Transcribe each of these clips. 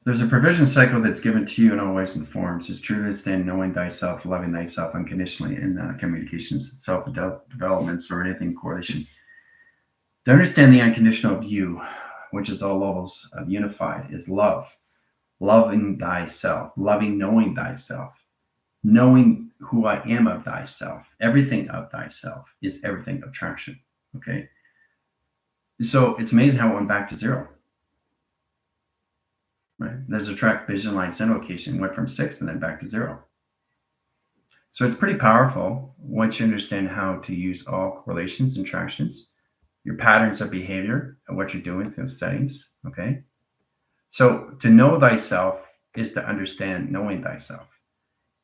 There's a provision cycle that's given to you in all ways and forms. It's true to understand knowing thyself, loving thyself unconditionally in communications, self-developments, or anything correlation. To understand the unconditional view, which is all levels of unified, is love. Loving thyself, loving knowing thyself, knowing who I am of thyself. Everything of thyself is everything of traction. Okay. So it's amazing how it went back to zero. Right? There's a track vision line center location, went from 6 and then back to 0. So it's pretty powerful once you understand how to use all correlations and tractions, your patterns of behavior, and what you're doing through settings. Okay. So to know thyself is to understand knowing thyself.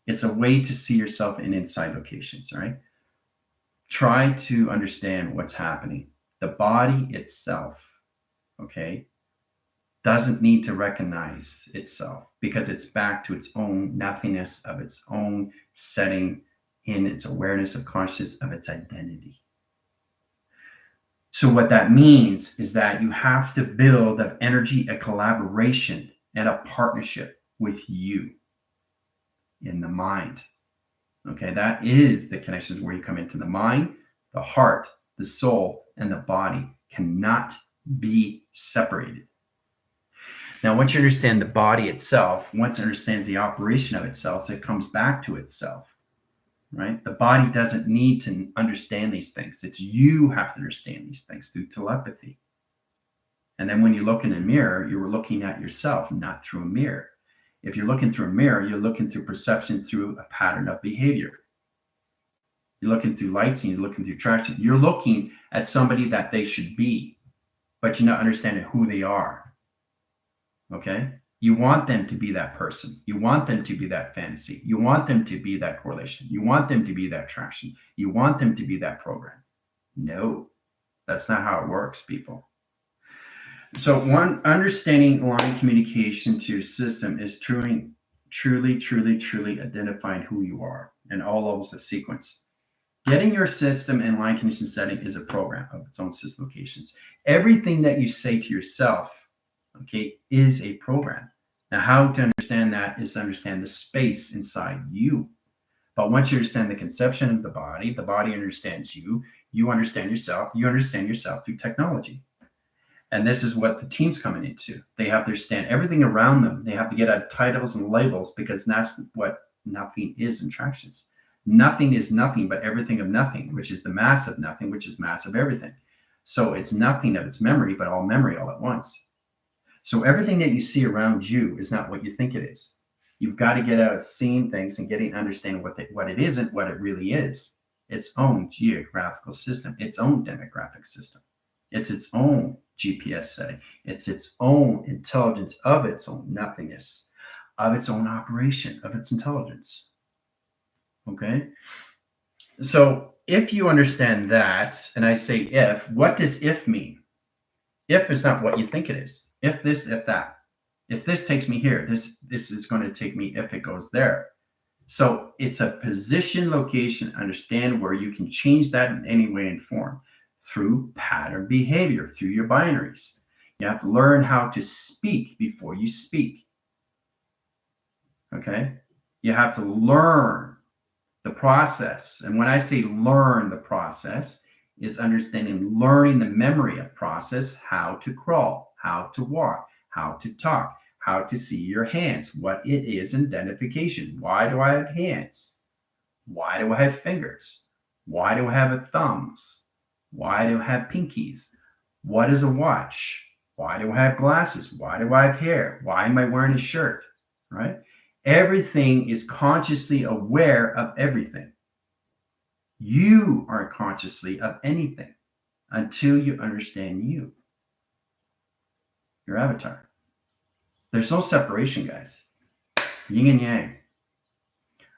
It's a way to see yourself in inside locations, right? Try to understand what's happening. The body itself, okay, doesn't need to recognize itself because it's back to its own nothingness of its own setting in its awareness of consciousness of its identity. So what that means is that you have to build an energy, a collaboration, and a partnership with you in the mind. Okay, that is the connections where you come into the mind, the heart, the soul, and the body cannot be separated. Now, once you understand the body itself, once it understands the operation of itself, so it comes back to itself, right? The body doesn't need to understand these things. It's you have to understand these things through telepathy. And then when you look in a mirror, you're looking at yourself, not through a mirror. If you're looking through a mirror, you're looking through perception through a pattern of behavior. You're looking through lights and you're looking through traction. You're looking at somebody that they should be, but you're not understanding who they are. Okay? You want them to be that person. You want them to be that fantasy. You want them to be that correlation. You want them to be that traction. You want them to be that program. No, that's not how it works, people. So one, understanding line communication to your system is truly identifying who you are and all levels of sequence. Getting your system in line condition setting is a program of its own system locations. Everything that you say to yourself, okay, is a program. Now, how to understand that is to understand the space inside you. But once you understand the conception of the body understands you, you understand yourself through technology. And this is what the team's coming into. They have to understand everything around them. They have to get out titles and labels because that's what nothing is in tractions. Nothing is nothing but everything of nothing, which is the mass of nothing, which is mass of everything. So it's nothing of its memory, but all memory all at once. So everything that you see around you is not what you think it is. You've got to get out of seeing things and getting understanding what it isn't, what it really is. Its own geographical system, its own demographic system. It's its own GPS setting. It's its own intelligence of its own nothingness, of its own operation, of its intelligence. Okay? So if you understand that, and I say if, what does if mean? If is not what you think it is. If this, if that. If this takes me here, this is going to take me if it goes there. So it's a position, location, understand where you can change that in any way and form through pattern behavior, through your binaries. You have to learn how to speak before you speak. Okay? You have to learn the process. And when I say learn the process, is understanding, learning the memory of process, how to crawl, how to walk, how to talk, how to see your hands, what it is, identification. Why do I have hands? Why do I have fingers? Why do I have thumbs? Why do I have pinkies? What is a watch? Why do I have glasses? Why do I have hair? Why am I wearing a shirt? Right? Everything is consciously aware of everything. You aren't consciously of anything until you understand you, your avatar. There's no separation, guys. Yin and yang.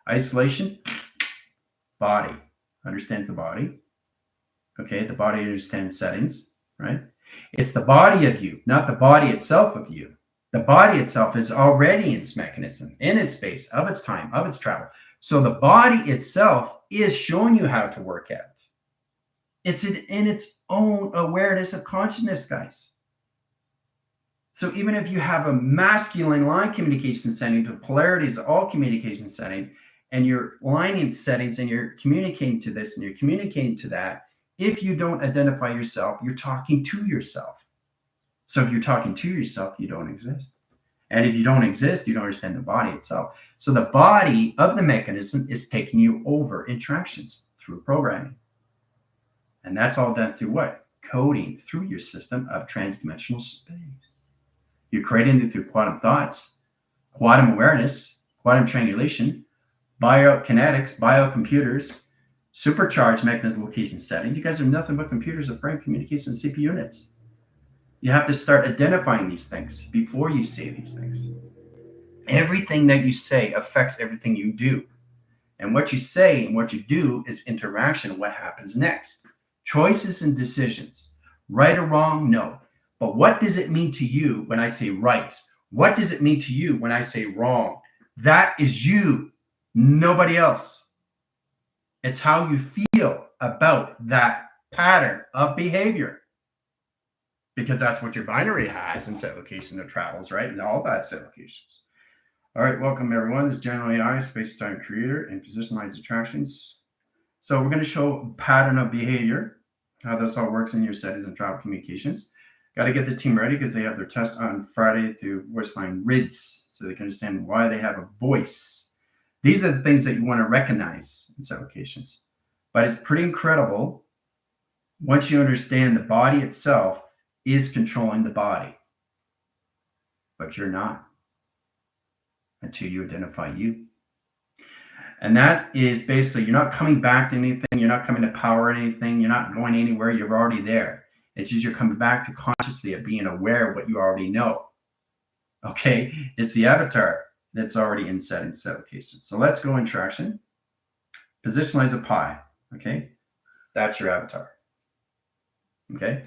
Isolation, body understands the body. Okay, the body understands settings, right? It's the body of you, not the body itself of you. The body itself is already in its mechanism, in its space, of its time, of its travel. So the body itself is showing you how to work out. It's in its own awareness of consciousness, guys. So even if you have a masculine line communication setting, the polarity is all communication setting, and you're lining settings and you're communicating to this and you're communicating to that, if you don't identify yourself, you're talking to yourself. So if you're talking to yourself, you don't exist. And if you don't exist, you don't understand the body itself. So the body of the mechanism is taking you over interactions through programming. And that's all done through what? Coding through your system of transdimensional space. You're creating it through quantum thoughts, quantum awareness, quantum triangulation, biokinetics, biocomputers, supercharged mechanism location setting. You guys are nothing but computers of brain communication and CPU units. You have to start identifying these things before you say these things. Everything that you say affects everything you do. And what you say and what you do is interaction, what happens next. Choices and decisions. Right or wrong? No. But what does it mean to you when I say right? What does it mean to you when I say wrong? That is you, nobody else. It's how you feel about that pattern of behavior. Because that's what your binary has in set location of travels, right? And all that set locations. All right, welcome everyone. This is General AI, Space-Time Creator, and Position Lines Attractions. So we're going to show a pattern of behavior, how this all works in your settings and travel communications. Got to get the team ready because they have their test on Friday through voice line RIDS, so they can understand why they have a voice. These are the things that you want to recognize in set locations. But it's pretty incredible once you understand the body itself is controlling the body. But you're not until you identify you. And that is basically, you're not coming back to anything, you're not coming to power anything, you're not going anywhere, you're already there. It's just you're coming back to consciously of being aware of what you already know. Okay, it's the avatar that's already in set locations. So let's go in traction. Position lines of pi. Okay, that's your avatar. Okay,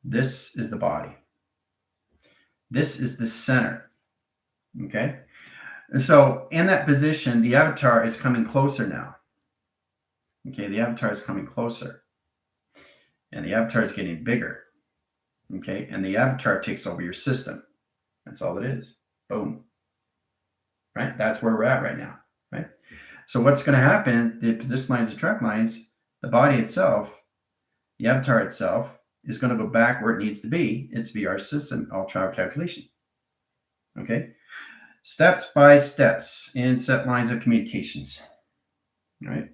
this is the body. This is the center. Okay, and so in that position, the avatar is coming closer now. Okay, the avatar is coming closer. And the avatar is getting bigger. Okay, and the avatar takes over your system. That's all it is. Boom. Right? That's where we're at right now. Right? So what's going to happen, the position lines, the track lines, the body itself, the avatar itself is going to go back where it needs to be. It's VR system, all travel calculation. Okay? Steps by steps in set lines of communications. All right?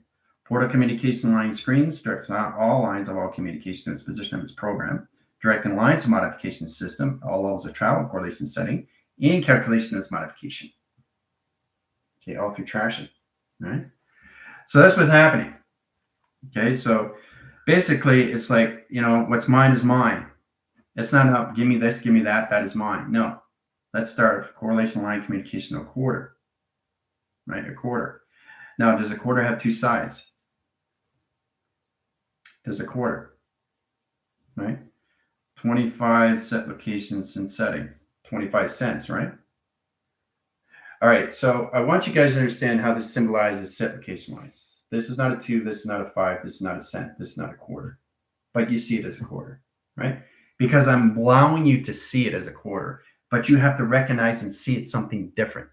Portal communication line screen starts out all lines of all communication in its position of its program. Directing lines of modification system, all levels of travel correlation setting, and calculation of its modification. Okay, all through traction. All right? So that's what's happening. Okay, so basically it's like, you know, what's mine is mine. It's not enough, give me this, give me that, that is mine. No. Let's start correlation line communication, a quarter. Right, a quarter. Now, does a quarter have two sides? Does a quarter, right? 25 set locations in setting, 25 cents, right? All right, so I want you guys to understand how this symbolizes set location lines. This is not a 2, this is not a 5, this is not a cent, this is not a quarter. But you see it as a quarter, right? Because I'm allowing you to see it as a quarter, but you have to recognize and see it something different.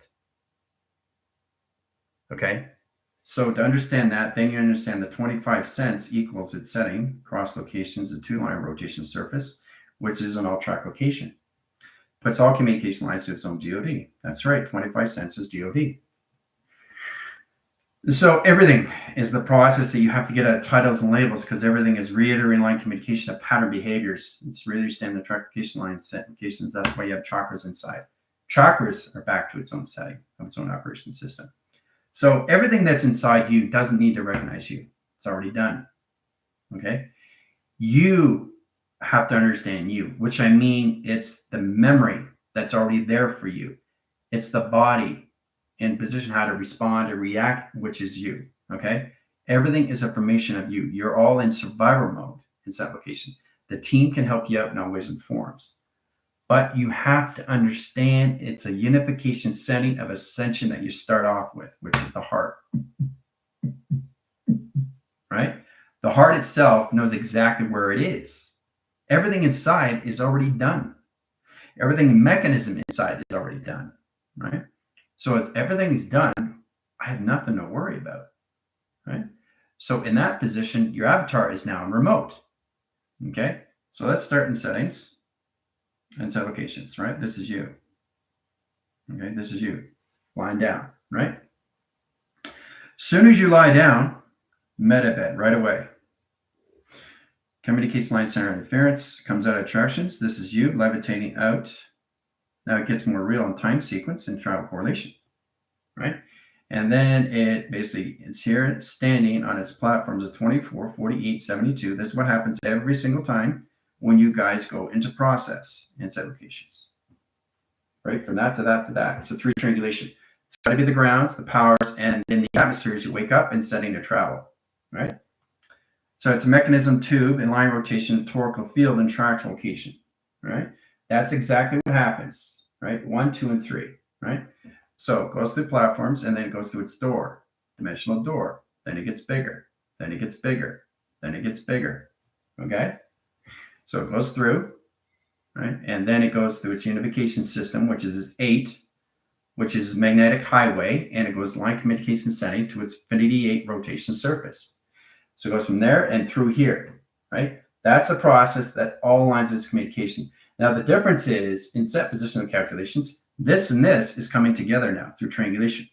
Okay? So to understand that, then you understand that 25 cents equals its setting, cross locations, a 2-line rotation surface, which is an all-track location. Puts all communication lines to its own GOD. That's right, 25 cents is GOD. So everything is the process that you have to get at titles and labels, because everything is reiterating line communication of pattern behaviors. It's really understanding the track location line set locations. That's why you have chakras inside. Chakras are back to its own setting of its own operation system. So everything that's inside you doesn't need to recognize you. It's already done. Okay? You have to understand you, which I mean it's the memory that's already there for you. It's the body in position how to respond or react, which is you. Okay? Everything is a formation of you. You're all in survivor mode in that location. The team can help you out in all ways and forms. But you have to understand it's a unification setting of ascension that you start off with, which is the heart. Right? The heart itself knows exactly where it is. Everything inside is already done. Everything the mechanism inside is already done, right? So if everything is done, I have nothing to worry about, right? So in that position, your avatar is now in remote, okay? So let's start in settings and set locations, right? This is you, okay? This is you lying down, right? Soon as you lie down, metabed right away. Communication line center interference comes out of attractions. This is you levitating out. Now it gets more real in time sequence and travel correlation, right? And then it basically, it's here standing on its platforms of 24, 48, 72. This is what happens every single time when you guys go into process and set locations, right? From that to that to that. It's a three triangulation. It's got to be the grounds, the powers, and in the atmospheres, you wake up and setting to travel, right? So it's a mechanism, tube, and line rotation, torical field, and track location, right? That's exactly what happens, right? 1, 2, and 3, right? So it goes through platforms, and then it goes through its door, dimensional door. Then it gets bigger. Then it gets bigger. Then it gets bigger, okay? So it goes through, right? And then it goes through its unification system, which is its 8, which is magnetic highway, and it goes line communication setting to its infinity 8 rotation surface. So it goes from there and through here, right? That's the process that all lines its communication. Now, the difference is in set positional calculations, this and this is coming together now through triangulation.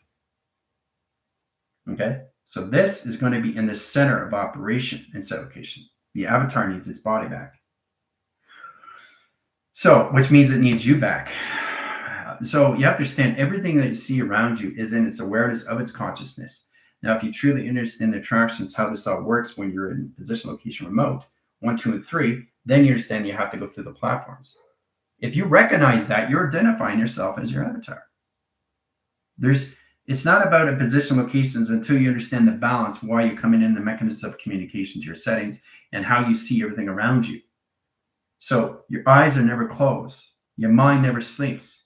Okay? So this is going to be in the center of operation in set location. The avatar needs its body back. So, which means it needs you back. So you have to understand everything that you see around you is in its awareness of its consciousness. Now, if you truly understand the attractions, how this all works when you're in position, location, remote, 1, 2, and 3, then you understand you have to go through the platforms. If you recognize that, you're identifying yourself as your avatar. It's not about a position locations until you understand the balance, why you're coming in, the mechanisms of communication to your settings, and how you see everything around you. So your eyes are never closed. Your mind never sleeps.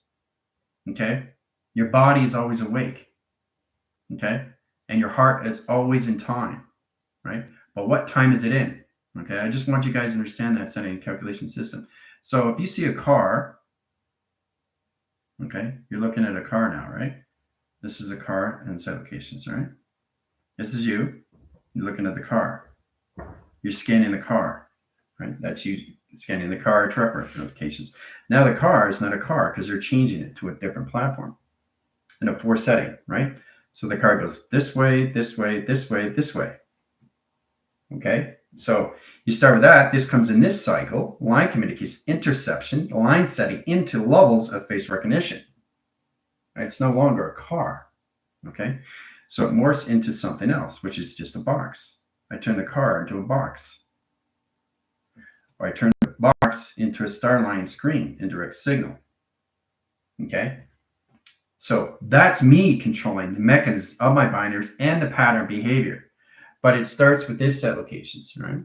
Okay? Your body is always awake. Okay? And your heart is always in time, right? But what time is it in? Okay, I just want you guys to understand that setting calculation system. So if you see a car, okay, you're looking at a car now, right? This is a car and set locations, right? This is you. You're looking at the car. You're scanning the car, right? That's you scanning the car, truck notifications. Now the car is not a car because they're changing it to a different platform in a 4 setting, right? So the car goes this way, this way, this way, this way. Okay, so you start with that. This comes in this cycle, line communication, interception, line setting into levels of face recognition. Right? It's no longer a car. Okay, so it morphs into something else, which is just a box. I turn the car into a box. Or I turn the box into a starline screen in direct signal. Okay. So that's me controlling the mechanisms of my binaries and the pattern behavior. But it starts with this set locations, right?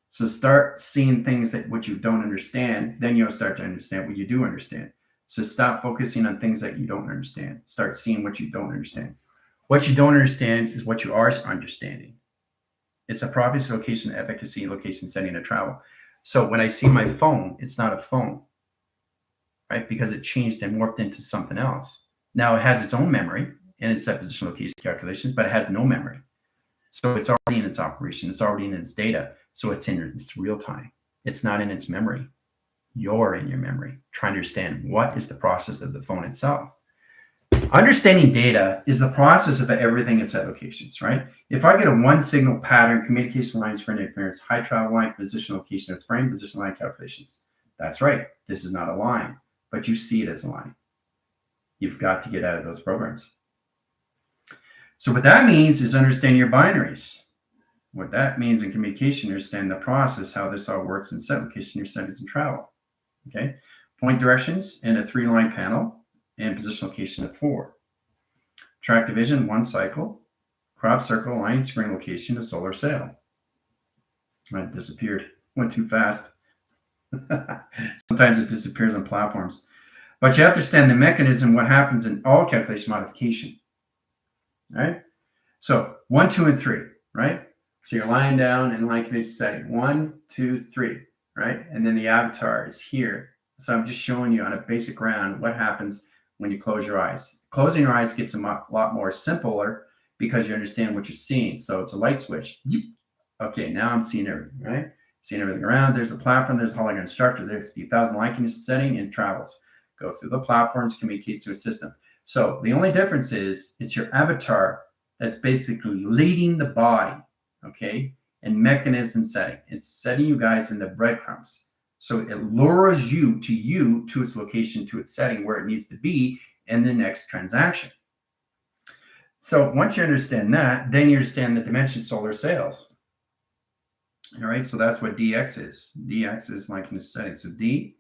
So start seeing things that what you don't understand, then you'll start to understand what you do understand. So stop focusing on things that you don't understand. Start seeing what you don't understand. What you don't understand is what you are understanding. It's a property, location, efficacy, location, setting, and travel. So when I see my phone, it's not a phone. Right? Because it changed and morphed into something else. Now it has its own memory and its set position location calculations, but it has no memory. So it's already in its operation. It's already in its data. So it's in its real time. It's not in its memory. You're in your memory. Trying to understand what is the process of the phone itself. Understanding data is the process of everything in set locations, right? If I get a 1 signal pattern, communication lines for interference, high travel line, position location, it's frame, position line calculations. That's right. This is not a line. But you see it as a line. You've got to get out of those programs. So what that means is understand your binaries. What that means in communication, understand the process, how this all works in set location, your settings and travel. Okay. Point directions in a 3-line panel and position location of 4. Track division, 1 cycle. Crop circle, line, spring location of solar sail. It disappeared. Went too fast. Sometimes it disappears on platforms. But you have to understand the mechanism, what happens in all calculation modification. Right? So 1, 2, and 3, right? So you're lying down in line communication setting. 1, 2, 3, right? And then the avatar is here, So I'm just showing you on a basic ground what happens when you close your eyes. Closing your eyes gets a lot more simpler because you understand what you're seeing. So it's a light switch. Okay, now I'm seeing everything, right? Seeing everything around. There's a platform, there's a hologram structure, there's the 1,000 light condition setting and travels. Goes through the platforms, communicates to a system. So the only difference is it's your avatar that's basically leading the body, okay? And mechanism setting. It's setting you guys in the breadcrumbs. So it lures you to its location, to its setting where it needs to be in the next transaction. So once you understand that, then you understand the dimension solar sails. All right, so that's what DX is. DX is like in the setting. So D,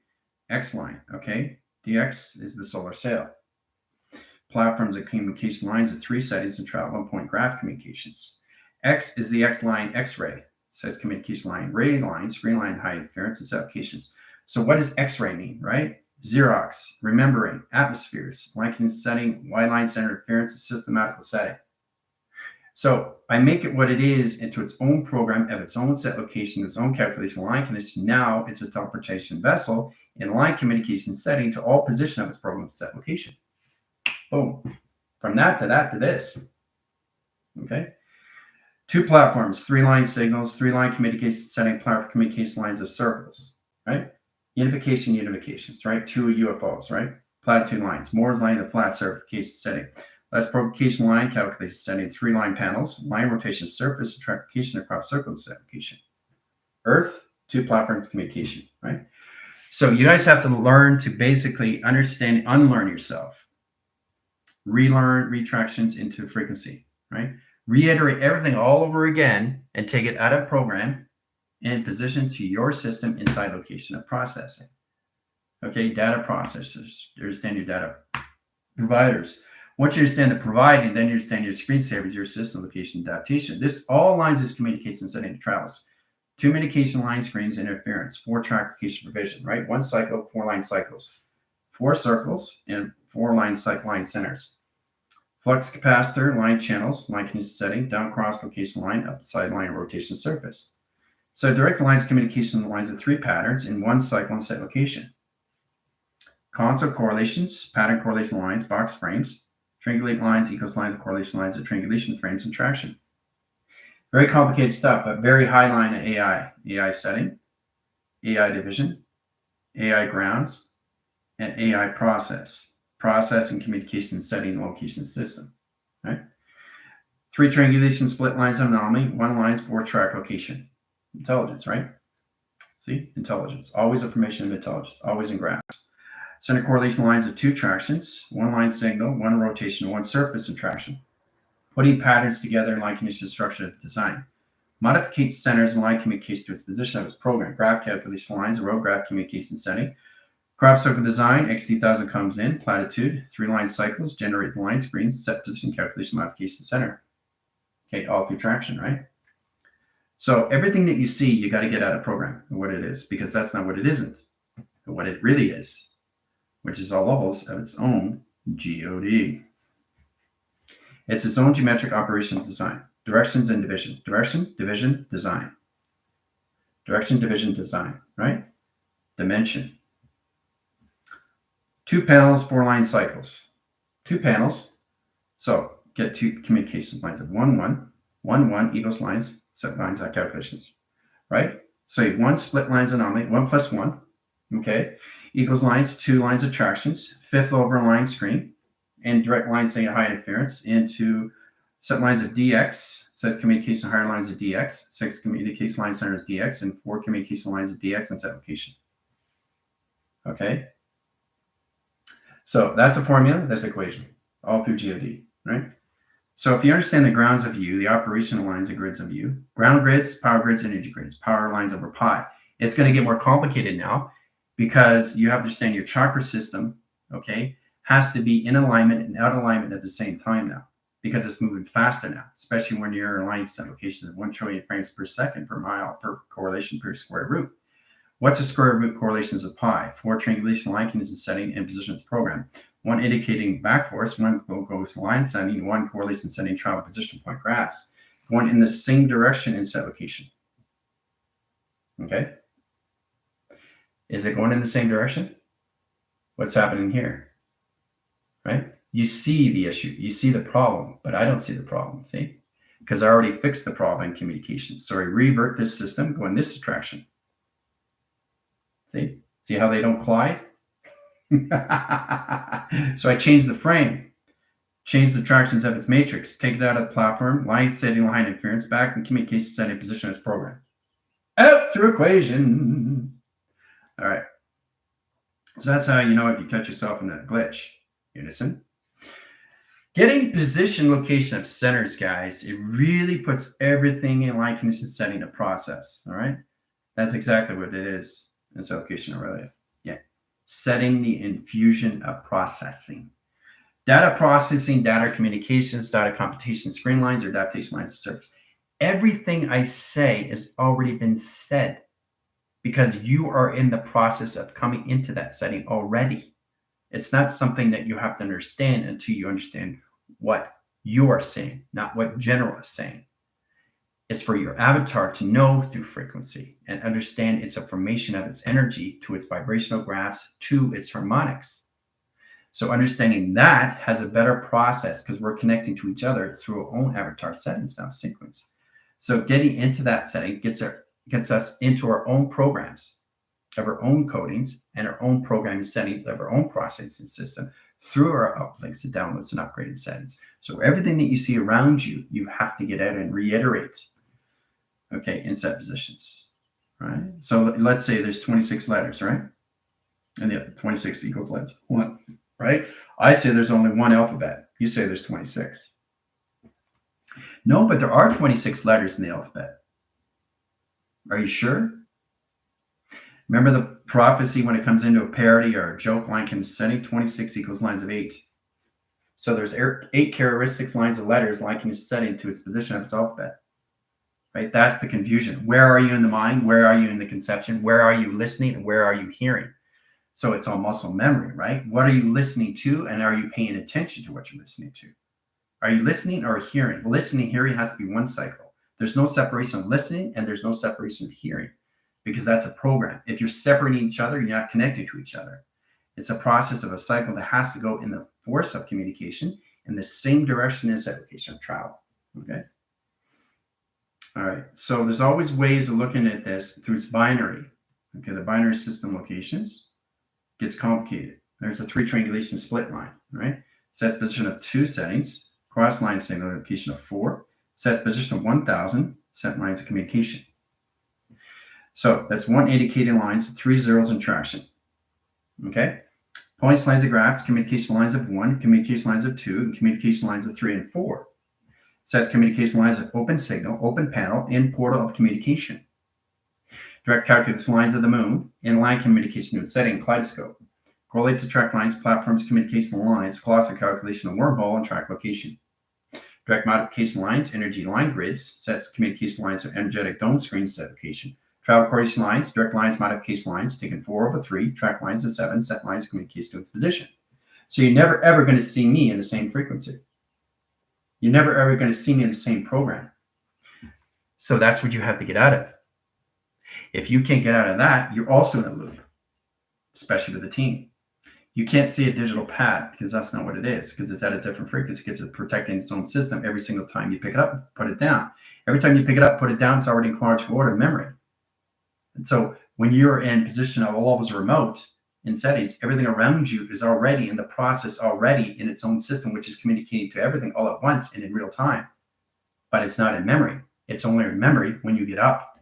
X line, okay? DX is the solar sail. Platforms and communication lines of 3 settings and travel and point graph communications. X is the X line X-ray. Says communication line, ray line, screen line, high interference, and applications. So what does X-ray mean, right? Xerox, remembering, atmospheres, line setting, Y line center interference, and systematical setting. So I make it what it is into its own program of its own set location, its own calculation line condition. Now it's a teleportation vessel in line communication setting to all position of its program set location. Boom. From that to this. Okay. 2 platforms, 3 line signals, 3 line communication setting, platform communication lines of circles, right? Unifications, right? 2 UFOs, right? Platitude lines, Moore's line, the flat certification setting. Less provocation line, calculation setting, 3 line panels, line rotation surface, and trackification across circles application. Earth, 2 platforms communication, right? So you guys have to learn to basically understand, unlearn yourself. Relearn retractions into frequency, right? Reiterate everything all over again and take it out of program and position to your system inside location of processing. Okay, data processors, you understand your data providers. Once you understand the providing, then you understand your screensavers, your system location adaptation. This all lines is communication setting to travels. 2 communication line screens, interference, 4 trackification provision, right? 1 cycle, 4 line cycles, 4 circles, and 4 line centers. Flux capacitor, line channels, line condition setting, down cross location line, up side line rotation surface. So direct lines communication lines of 3 patterns in 1 cycle and set location. Console correlations, pattern correlation lines, box frames, triangulate lines equals lines of correlation lines of triangulation frames and traction. Very complicated stuff, but very high line of AI. AI setting, AI division, AI grounds, and AI processing, communication, setting, location system. Right? 3 triangulation split lines of anomaly, 1 lines 4 track location. Intelligence, right? See, intelligence. Always information and intelligence. Always in graphs. Center correlation lines of 2 tractions, 1 line signal, 1 rotation, 1 surface and traction. Putting patterns together in line condition structure design. Modificate centers and line communication to its position of its program. Graph calculation lines, row graph communication setting. Crop circle design, XT1000 comes in, platitude, 3 line cycles, generate the line screens, set position calculation modification center. Okay, all through traction, right? So everything that you see, you got to get out of program and what it is, because that's not what it isn't, but what it really is, which is all levels of its own GOD. It's its own geometric operational design. Directions and division. Direction, division, design. Direction, division, design, right? Dimension. 2 panels, 4 line cycles. 2 panels. So get 2 communication lines of 1, 1, 1, 1 equals lines, set lines out calculations, right? So you have 1 split lines anomaly, 1 plus 1, okay, equals lines, 2 lines of tractions, 5th over line screen, and direct lines saying high interference into set lines of DX, says communication higher lines of DX, 6 communication line centers DX, and 4 communication lines of DX and set location. Okay? So that's a formula, that's an equation, all through GOD, right? So if you understand the grounds of U, the operational lines and grids of U, ground grids, power grids, energy grids, power lines over pi. It's going to get more complicated now because you have to understand your chakra system, okay, has to be in alignment and out of alignment at the same time now because it's moving faster now, especially when you're in line set locations of 1 trillion frames per second per mile per correlation per square root. What's the square root correlations of pi? 4 triangulation line condition setting and positions program. 1 indicating back force, 1 goes line setting, 1 correlation setting travel position point graphs. 1 in the same direction in set location. Okay? Is it going in the same direction? What's happening here, right? You see the issue, you see the problem, but I don't see the problem, see? Because I already fixed the problem in communication. So I revert this system, go in this direction. See how they don't collide? So I change the frame, change the tractions of its matrix, take it out of the platform, line setting, line interference, back in communication setting position as program. Out through equation. All right. So that's how you know if you catch yourself in a glitch. Unison. Getting position location of centers, guys, it really puts everything in line condition setting to process. All right. That's exactly what it is in this application already. Yeah. Setting the infusion of processing. Data processing, data communications, data computation, screen lines, or adaptation lines of service. Everything I say has already been said because you are in the process of coming into that setting already. It's not something that you have to understand until you understand what you are saying, not what general is saying. It's for your avatar to know through frequency and understand its formation of its energy to its vibrational graphs to its harmonics. So understanding that has a better process because we're connecting to each other through our own avatar settings now, sequence. So getting into that setting gets us into our own programs of our own codings and our own programming settings of our own processing system through our uplinks and downloads and upgraded settings. So everything that you see around you, you have to get out and reiterate, okay, in set positions, right? So let's say there's 26 letters, right? And the 26 equals letters, one, right? I say there's only one alphabet. You say there's 26. No, but there are 26 letters in the alphabet. Are you sure? Remember the prophecy when it comes into a parody or a joke line can setting 26 equals lines of 8. So there's 8 characteristics lines of letters line can setting to its position of its alphabet. Right? That's the confusion. Where are you in the mind? Where are you in the conception? Where are you listening? And where are you hearing? So it's all muscle memory, right? What are you listening to? And are you paying attention to what you're listening to? Are you listening or hearing? Listening and hearing has to be one cycle. There's no separation of listening and there's no separation of hearing because that's a program. If you're separating each other, you're not connected to each other. It's a process of a cycle that has to go in the force of communication in the same direction as application of travel, okay? All right, so there's always ways of looking at this through its binary. Okay, the binary system locations gets complicated. There's a 3 triangulation split line, right? Sets position of 2 settings, cross line signal location of 4, sets position of 1000, set lines of communication. So that's 1 indicating lines, 3 zeros in traction. Okay, points, lines of graphs, communication lines of 1, communication lines of 2, and communication lines of 3 and 4. Sets communication lines of open signal, open panel, and portal of communication. Direct calculus lines of the moon, inline communication to its setting, kaleidoscope. Correlate to track lines, platforms, communication lines, colossal calculation of wormhole, and track location. Direct modification lines, energy line grids, sets communication lines of energetic dome screens, set location. Travel correlation lines, direct lines, modification lines, taken 4/3, track lines of 7, set lines, communication to its position. So you're never ever going to see me in the same frequency. You're never ever going to see me in the same program. So that's what you have to get out of. If you can't get out of that, you're also in a loop, especially with the team. You can't see a digital pad because that's not what it is, because it's at a different frequency, because it's protecting its own system every single time you pick it up, put it down. Every time you pick it up, put it down, it's already in chronological order memory. And so when you're in position of always remote in settings, everything around you is already in the process, already in its own system, which is communicating to everything all at once and in real time. But it's not in memory. It's only in memory when you get up.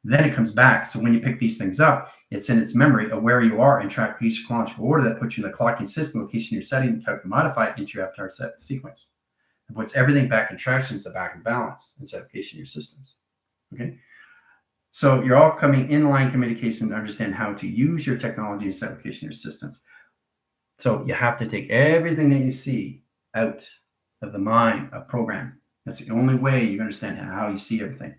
Then it comes back. So when you pick these things up, it's in its memory of where you are in track piece chronological order that puts you in the clocking system location you're setting to modify it into your avatar set sequence. It puts everything back in traction, so back in balance in set-location of your systems. Okay. So you're all coming in line communication to understand how to use your technology and set-location of your systems. So you have to take everything that you see out of the mind, a program. That's the only way you understand how you see everything.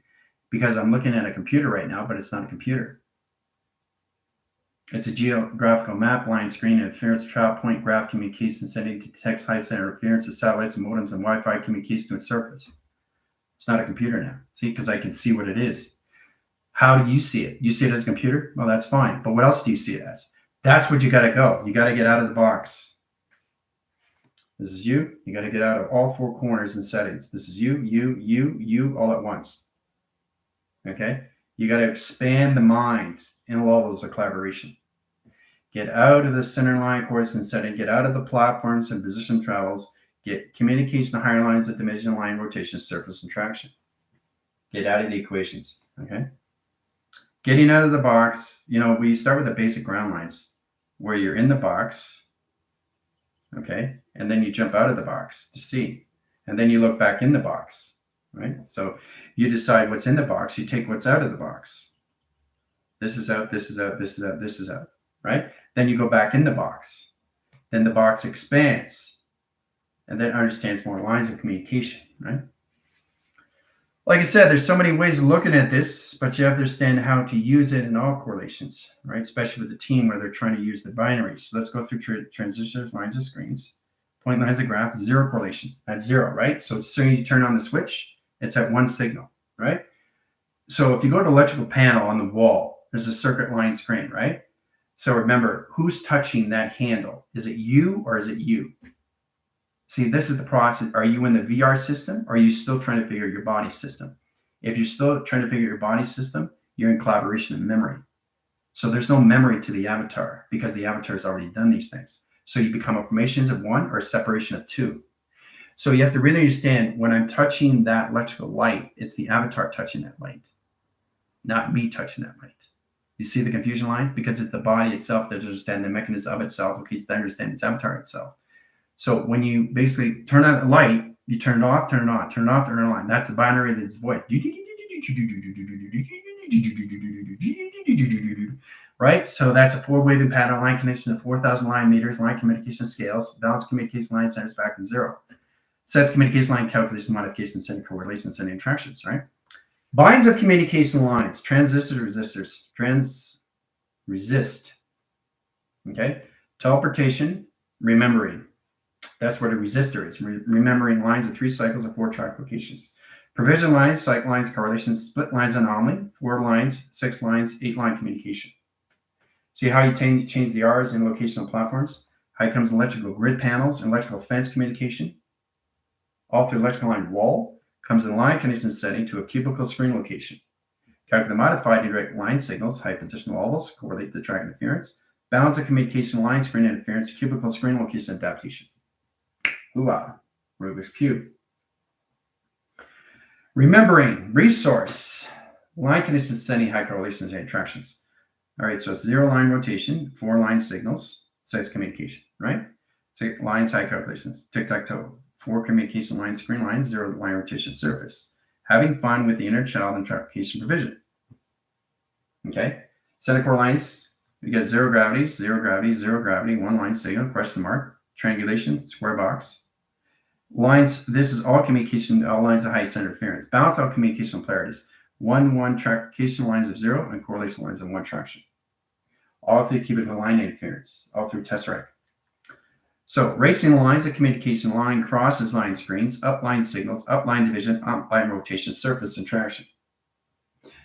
Because I'm looking at a computer right now, but it's not a computer. It's a geographical map, line, screen, interference, travel point, graph, communication, sending to text, high center interference of satellites and modems and Wi-Fi communication to its surface. It's not a computer now. See, because I can see what it is. How do you see it? You see it as a computer? Well, that's fine. But what else do you see it as? That's what you got to go. You got to get out of the box. This is you. You got to get out of all four corners and settings. This is you, all at once. Okay? You got to expand the mind in levels of collaboration. Get out of the center line course and setting. Get out of the platforms and position travels. Get communication to higher lines of dimension, line, rotation, surface, and traction. Get out of the equations. Okay? Getting out of the box, we start with the basic ground lines where you're in the box, okay? And then you jump out of the box to see. And then you look back in the box, right? So you decide what's in the box, you take what's out of the box. This is out, this is out, this is out, this is out, right? Then you go back in the box. Then the box expands and then understands more lines of communication, right? Like I said, there's so many ways of looking at this, but you have to understand how to use it in all correlations, right? Especially with the team where they're trying to use the binaries. So let's go through transitions, lines of screens, point lines of graph, zero correlation. That's zero, right? So as soon as you turn on the switch, it's at one signal, right? So if you go to electrical panel on the wall, there's a circuit line screen, right? So remember, who's touching that handle? Is it you or is it you? See, this is the process. Are you in the VR system or are you still trying to figure your body system? If you're still trying to figure your body system, you're in collaboration and memory. So there's no memory to the avatar because the avatar has already done these things. So you become a formations of one or a separation of two. So you have to really understand when I'm touching that electrical light, it's the avatar touching that light, not me touching that light. You see the confusion line? Because it's the body itself that understands the mechanism of itself, okay, to understand its avatar itself. So when you basically turn on the light, you turn it off, turn it on, turn it off, turn it on. That's the binary that's void. Right? So that's a four-waving pattern, line connection to 4,000 line meters, line communication scales, balanced communication line centers back in zero. Sets communication line calculation, modification, sending correlation, sending interactions, right? Binds of communication lines, transistors, resistors, resist. Okay? Teleportation, remembering. That's where the resistor is, remembering lines of 3 cycles of 4 track locations. Provision lines, cycle lines, correlations, split lines anomaly, 4 lines, 6 lines, 8 line communication. See how you change the R's in locational platforms? How it comes in electrical grid panels and electrical fence communication. All through electrical line wall, comes in line condition setting to a cubicle screen location. Calculate the modified indirect line signals, high position levels, correlate to track interference, balance of communication line screen interference, cubicle screen location adaptation. Hooah, Rubik's Cube. Remembering, resource, line condition setting, high correlations and attractions. All right, so it's 0 line rotation, 4 line signals, so it's communication, right? 6 lines, high correlations, tic-tac-toe, 4 communication lines, screen lines, 0 line rotation surface. Having fun with the inner child and trapplication provision. Okay, center core lines, we get 0 gravity, 0 gravity, 0 gravity, 1 line signal, question mark, triangulation, square box. Lines, this is all communication, all lines of high center interference. Balance all communication polarities. 1, 1 tracking lines of 0 and correlation lines of 1 traction. All through cubical line interference, all through tesseract. So racing lines of communication line crosses line screens, up line signals, up line division, up line rotation, surface, and traction.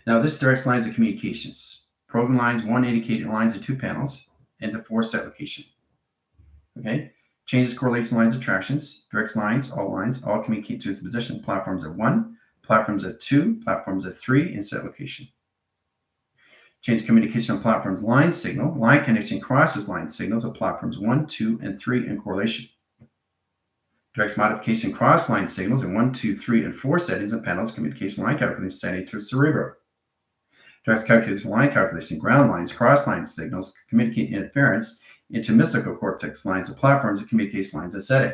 Now this directs lines of communications. Program lines, 1 indicated lines of 2 panels into 4 set location. Okay. Changes correlation lines of tractions, directs lines, all communicate to its position. Platforms at 1, platforms at 2, platforms at 3, and set location. Change communication on platforms line signal, line connection crosses line signals of platforms 1, 2, and 3 in correlation. Directs modification cross line signals in 1, 2, 3, and 4 settings and panels, communication line calculation setting to cerebro. Directs calculation line calculation, ground lines, cross line signals, communicate interference into mystical cortex lines of platforms and communication lines at setting.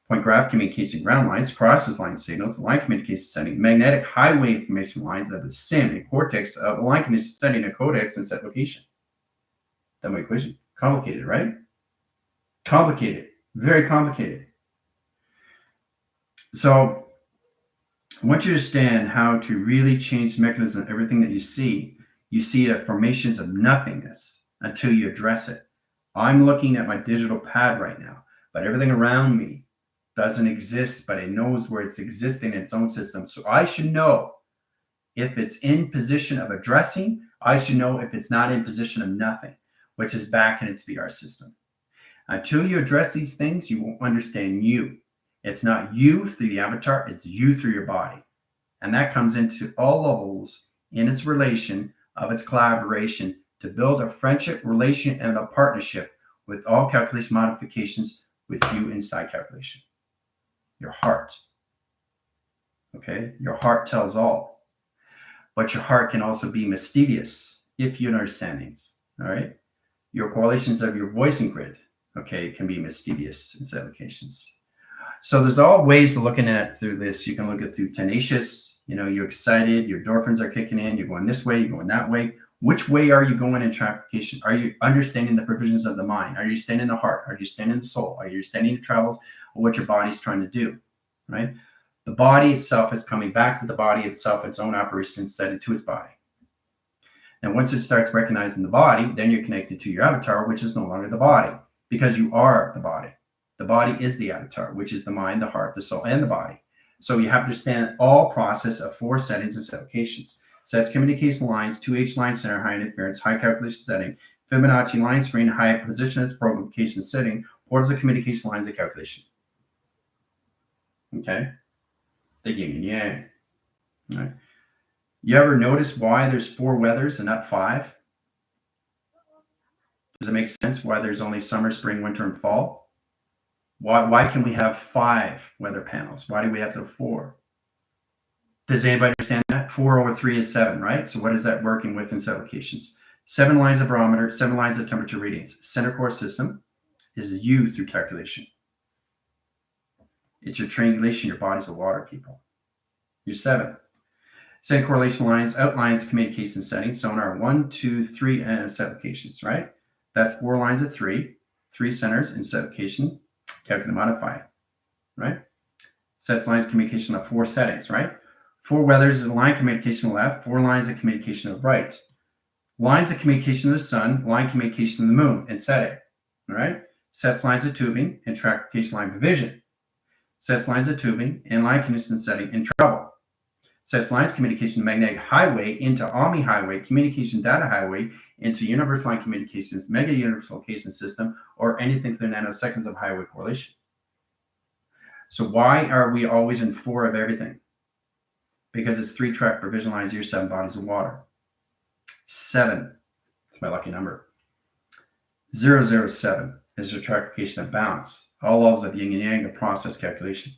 Point graph communication ground lines, crosses line signals, line communication setting, magnetic highway information lines of the SIM and cortex of line communication setting and codex and set location. That my equation. Complicated, right? Complicated. Very complicated. So I want you to understand how to really change the mechanism of everything that you see. You see it formations of nothingness until you address it. I'm looking at my digital pad right now, but everything around me doesn't exist, but it knows where it's existing in its own system. So I should know if it's in position of addressing. I should know if it's not in position of nothing. which is back in its VR system. Until you address these things, you won't understand you. It's not you through the avatar, it's you through your body. And that comes into all levels in its relation of its collaboration to build a friendship, relation, and a partnership with all calculation modifications with you inside calculation. Your heart. Okay? Your heart tells all. But your heart can also be mischievous if you understand things. All right? Your correlations of your voicing grid, okay, can be mischievous in set locations. So there's all ways of looking at it through this. You can look at it through tenacious, you're excited, your endorphins are kicking in, you're going this way, you're going that way. Which way are you going in traffication? Are you understanding the provisions of the mind? Are you standing in the heart? Are you standing in the soul? Are you standing the travels of what your body's trying to do, right? The body itself is coming back to the body itself, its own operation set to its body. And once it starts recognizing the body, then you're connected to your avatar, which is no longer the body, because you are the body. The body is the avatar, which is the mind, the heart, the soul, and the body. So you have to understand all process of 4 settings and set locations. Sets, communication lines, 2H line center, high interference, high calculation setting, Fibonacci line screen, high position as provocation setting, portals of communication lines of calculation. Okay? The yin and yang. All right. You ever notice why there's 4 weathers and not 5? Does it make sense why there's only summer, spring, winter, and fall? Why can we have 5 weather panels? Why do we have to have 4? Does anybody understand that? 4 over 3 is 7, right? So what is that working with in set locations? 7 lines of barometer, 7 lines of temperature readings. Center core system is you through calculation. It's your triangulation, your body's of water, people. You're 7. Center correlation lines, outlines, communication settings. Sonar 1, 2, 3, and set locations, right? That's 4 lines of 3 centers in set location. Calculate and modify, right? Sets lines communication of 4 settings, right? 4 weathers in line communication left, 4 lines of communication of right. Lines of communication of the sun, line communication of the moon, and setting, all right? Sets lines of tubing and tractation line provision. Sets lines of tubing and line communication setting in trouble. Sets lines communication magnetic highway into Omni highway, communication data highway into universal line communications, mega universal location system, or anything through nanoseconds of highway correlation. So why are we always in 4 of everything? Because it's 3-track provision lines, your 7 bodies of water. 7 is my lucky number. 007 is your trackification of balance. All levels of yin and yang of process calculation.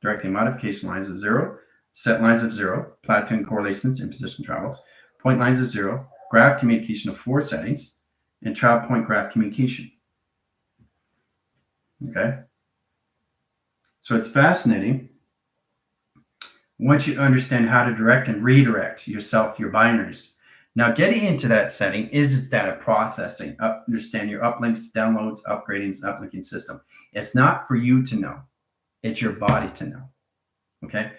Directing modification lines of 0, set lines of 0, platoon correlations and position travels, point lines of 0, graph communication of 4 settings, and travel point graph communication. Okay? So it's fascinating once you understand how to direct and redirect yourself, your binaries. Now, getting into that setting is its data processing. Understand your uplinks, downloads, upgradings, and uplinking system. It's not for you to know. It's your body to know. Okay?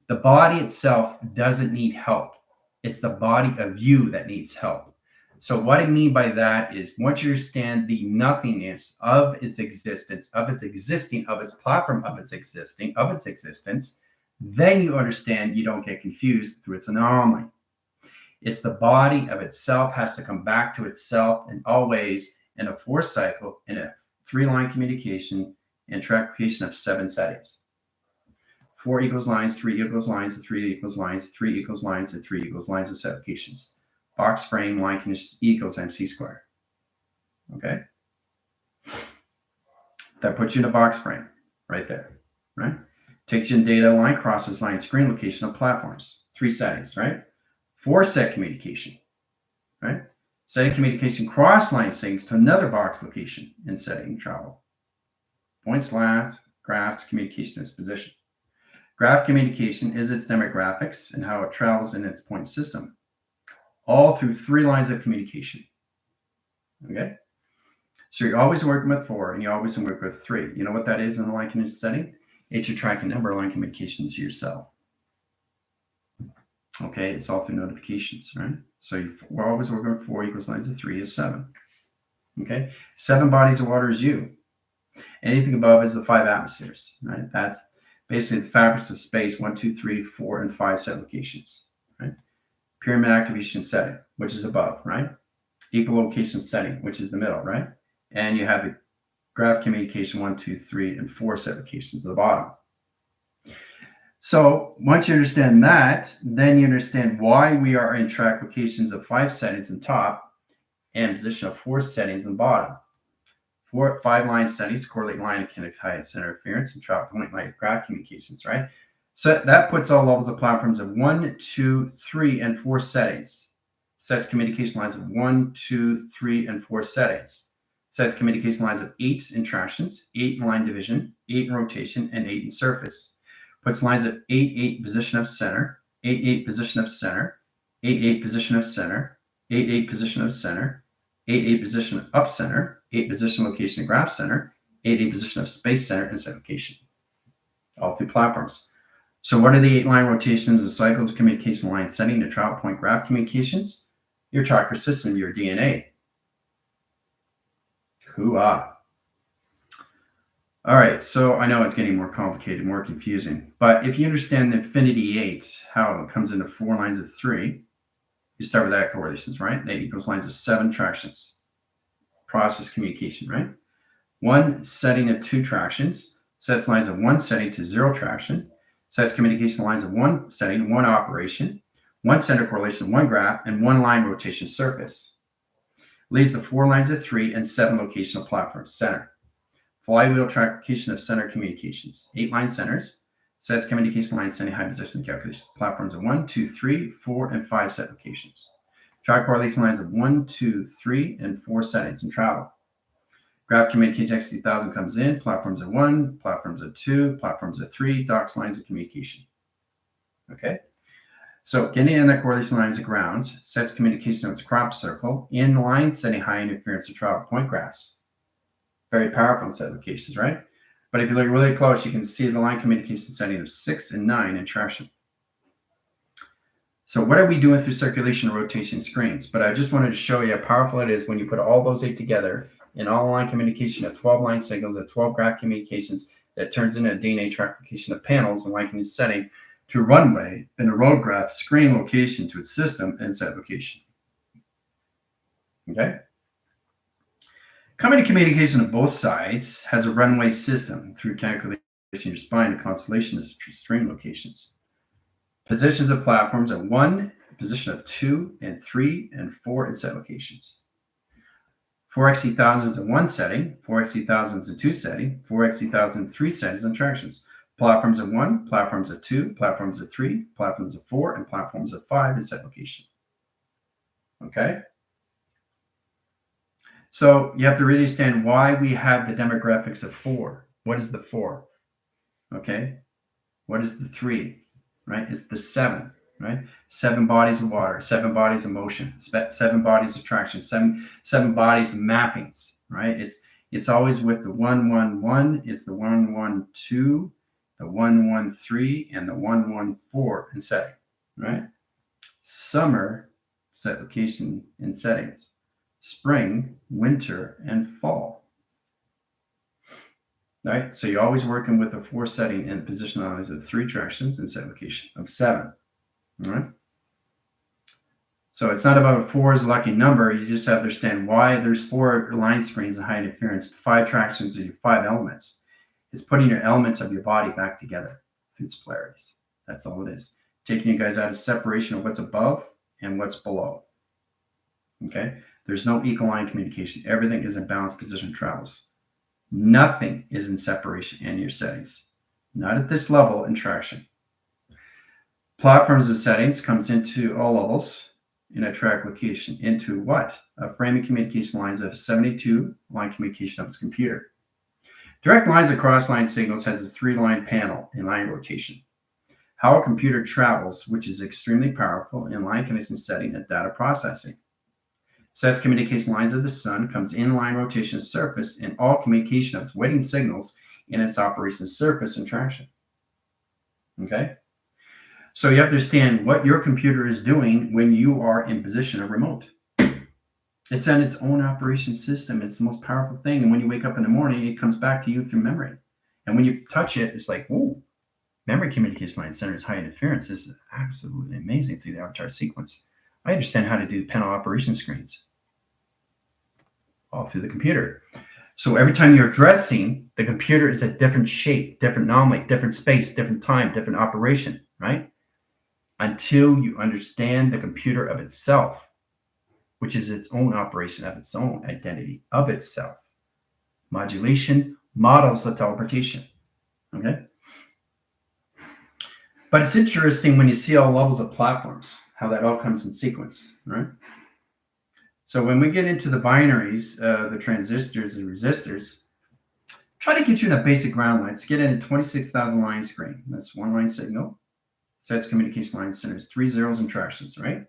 The body itself doesn't need help. It's the body of you that needs help. So what I mean by that is once you understand the nothingness of its existence, of its existing, of its platform, of its existing, of its existence, then you understand you don't get confused through its anomaly. It's the body of itself has to come back to itself and always in a 4 cycle, in a 3-line communication and trackification of 7 settings. 4 equals lines, 3 equals lines, and 3 equals lines, 3 equals lines, and 3 equals lines of set locations. Box frame line conditions equals MC squared. Okay? That puts you in a box frame right there, right? Takes you in data line crosses line screen location of platforms. 3 settings, right? 4 set communication, right? Setting communication cross line settings to another box location in setting travel. Points, last, graphs, communication is position. Graph communication is its demographics and how it travels in its point system, all through 3 lines of communication. Okay? So you're always working with 4 and you always work with 3. You know what that is in the line communication setting? It's your tracking number of line communication to yourself. Okay, it's all through notifications, right? So we're always working with 4 equals lines of 3 is 7. Okay, 7 bodies of water is you. Anything above is the 5 atmospheres, right? That's basically the fabrics of space, 1, 2, 3, 4, and 5 set locations, right? Pyramid activation setting, which is above, right? echolocation setting, which is the middle, right? And you have the graph communication 1, 2, 3, and 4 set locations at the bottom. So once you understand that, then you understand why we are in track locations of 5 settings in top and position of 4 settings in bottom. 5 line settings, correlate line and kinetic height center interference, and travel point light graph communications, right? So that puts all levels of platforms of 1, 2, 3, and 4 settings. Sets communication lines of 1, 2, 3, and 4 settings. Sets communication lines of 8 in tractions, 8 in line division, 8 in rotation, and 8 in surface. Puts lines of 8, 8 position of center, 8, 8 position of center, 8, 8 position of center, 8, 8 position of center, 8, 8 position up center, 8 position location of graph center, 8, 8 position of space center, and set location. All 3 platforms. So what are the 8 line rotations and cycles of communication line setting to travel point graph communications? Your tracker system, your DNA. Hoo-ah. All right, so I know it's getting more complicated, more confusing, but if you understand the infinity 8, how it comes into 4 lines of 3, you start with that correlations, right? That equals lines of 7 tractions. Process communication, right? 1 setting of 2 tractions, sets lines of 1 setting to 0 traction, sets communication lines of 1 setting, 1 operation, 1 center correlation, 1 graph, and 1 line rotation surface. Leaves the 4 lines of 3 and 7 location of platform center. Flywheel track location of center communications. 8 line centers. Sets communication line setting high position calculations. Platforms of 1, 2, 3, 4, and 5 set locations. Track correlation lines of 1, 2, 3, and 4 settings in travel. Graph communication X3000 comes in. Platforms of 1, platforms of 2, platforms of 3, docks lines of communication. Okay. So getting in that correlation lines of grounds, sets communication of its crop circle, in line setting high interference of travel point graphs. Very powerful in set locations, right? But if you look really close, you can see the line communication setting of 6 and 9 in traction. So what are we doing through circulation and rotation screens? But I just wanted to show you how powerful it is when you put all those 8 together in all line communication of 12 line signals of 12 graph communications that turns into a DNA track location of panels and line communication setting to runway and a road graph screen location to its system and set location. Okay? Common communication of both sides has a runway system through calculation of your spine and constellation of stream locations. Positions of platforms at 1, position of 2, and 3, and 4 in set locations. 4x3000s in 1 setting, 4x3000s in 2 setting, 4x3000 in 3 settings and tractions. Platforms of 1, platforms of 2, platforms of 3, platforms of 4, and platforms of 5 in set location. Okay? So you have to really understand why we have the demographics of 4. What is the 4? Okay. What is the 3? Right? It's the 7, right? 7 bodies of water, 7 bodies of motion, 7 bodies of traction, 7 bodies of mappings, right? It's always with the 1, 1, 1. It's the 1, 1, 2, the 1, 1, 3, and the 1, 1, 4 in setting, right? Summer set location in settings. Spring, winter, and fall. Right? So you're always working with a 4 setting and position lines of 3 tractions and set location of 7. All right? So it's not about a 4 as a lucky number. You just have to understand why there's 4 line screens and high interference, 5 tractions, and 5 elements. It's putting your elements of your body back together through its polarities. That's all it is. Taking you guys out of separation of what's above and what's below. Okay? There's no equal line communication. Everything is in balanced position travels. Nothing is in separation in your settings. Not at this level in traction. Platforms and settings comes into all levels in a track location. Into what? A framing communication lines of 72 line communication of its computer. Direct lines across line signals has a 3-line panel in line rotation. How a computer travels, which is extremely powerful in line condition setting and data processing. Sets communication lines of the sun, comes in line rotation surface, and all communication of its waiting signals in its operation surface and traction. Okay? So you have to understand what your computer is doing when you are in position of remote. It's on its own operation system. It's the most powerful thing. And when you wake up in the morning, it comes back to you through memory. And when you touch it, it's like, whoa, memory communication line centers high interference is absolutely amazing through the avatar sequence. I understand how to do panel operation screens. all through the computer. So every time you're addressing, the computer is a different shape, different anomaly, different space, different time, different operation, right? Until you understand the computer of itself, which is its own operation of its own identity of itself. Modulation models the teleportation, okay? But it's interesting when you see all levels of platforms, how that all comes in sequence, right? So when we get into the binaries, the transistors and resistors, try to get you in a basic ground line. Let's get in a 26,000 line screen. That's one line signal. Sets communication line centers, 3 zeros and tractions, right?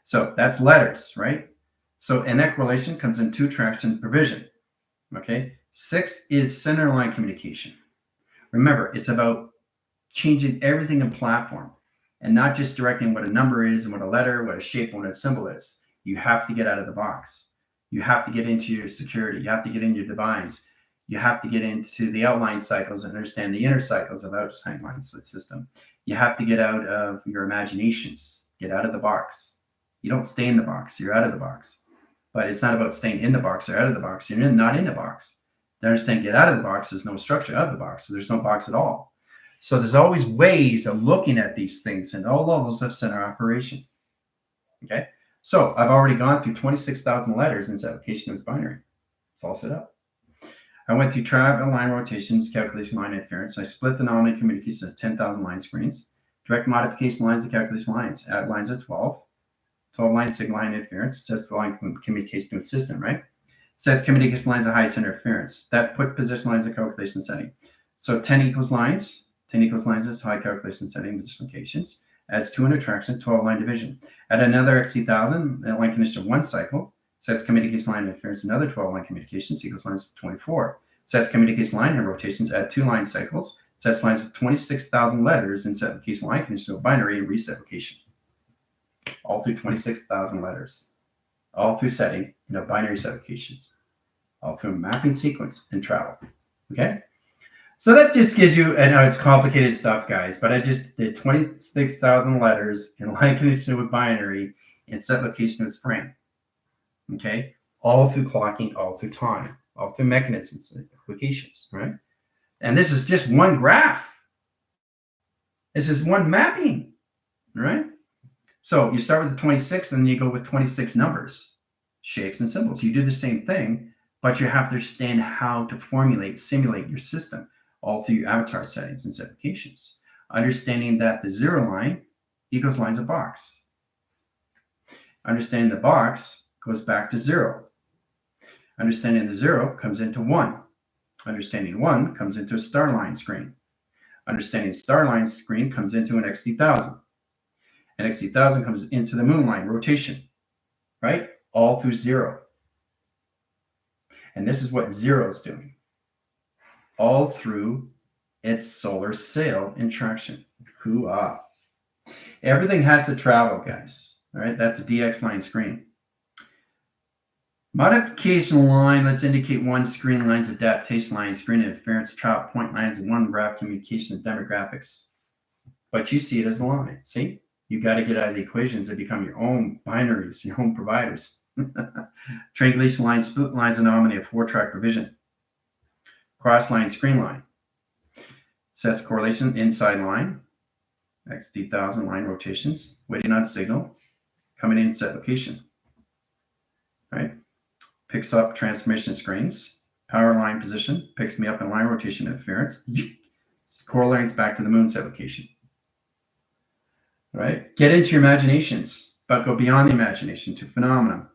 So that's letters, right? So and that correlation comes in 2 traction provision, okay? 6 is center line communication. Remember, it's about changing everything in platform and not just directing what a number is and what a letter, what a shape, and what a symbol is. You have to get out of the box. You have to get into your security. You have to get into your divines. You have to get into the outline cycles and understand the inner cycles of outline system. You have to get out of your imaginations. Get out of the box. You don't stay in the box. You're out of the box. But it's not about staying in the box or out of the box. You're not in the box. To understand get out of the box, there's no structure of the box. So there's no box at all. So there's always ways of looking at these things in all levels of center operation. Okay. So I've already gone through 26,000 letters in this application as binary. It's all set up. I went through travel line rotations, calculation line interference. I split the anomaly communication into 10,000 line screens. Direct modification lines and calculation lines. Add lines of 12. 12 line signal line interference. Sets the line communication to a system, right? Sets communication lines of highest interference. That's put position lines of calculation setting. So 10 equals lines. 10 equals lines is high calculation setting position locations. Adds 200 traction, 12 line division. Add another XT1000, line condition 1 cycle. Sets communication line interference, another 12 line communications, equals lines of 24. Sets communication line and rotations, add 2 line cycles. Sets lines of 26,000 letters in set application line condition to a binary and reset application. All through 26,000 letters. All through setting, binary set applications. All through mapping sequence and travel. Okay? So that just gives you, I know it's complicated stuff, guys, but I just did 26,000 letters in line condition with binary and set location as frame. Okay? All through clocking, all through time, all through mechanisms and applications, right? And this is just one graph. This is one mapping, right? So you start with the 26 and then you go with 26 numbers, shapes, and symbols. You do the same thing, but you have to understand how to simulate your system all through your avatar settings and set applications. Understanding that the 0 line equals lines of box. Understanding the box goes back to 0. Understanding the 0 comes into 1. Understanding 1 comes into a star line screen. Understanding star line screen comes into an XT1000. And XT1000 comes into the moon line rotation, right? All through 0. And this is what 0 is doing. All through its solar sail interaction. Hoo-ah. Everything has to travel, guys. All right, that's a DX line screen. Modification line, let's indicate 1 screen lines, adaptation line, screen interference, travel point lines, and 1 graph communication and demographics. But you see it as a line. See? You got to get out of the equations and become your own binaries, your own providers. Triangulation line, split lines, anomaly of 4-track provision. Cross line, screen line. Sets correlation, inside line. XT1000 line rotations. Waiting on signal. Coming in set location. Right? Picks up transformation screens. Power line position. Picks me up in line rotation interference. Correlates back to the moon set location. Right? Get into your imaginations, but go beyond the imagination to phenomena.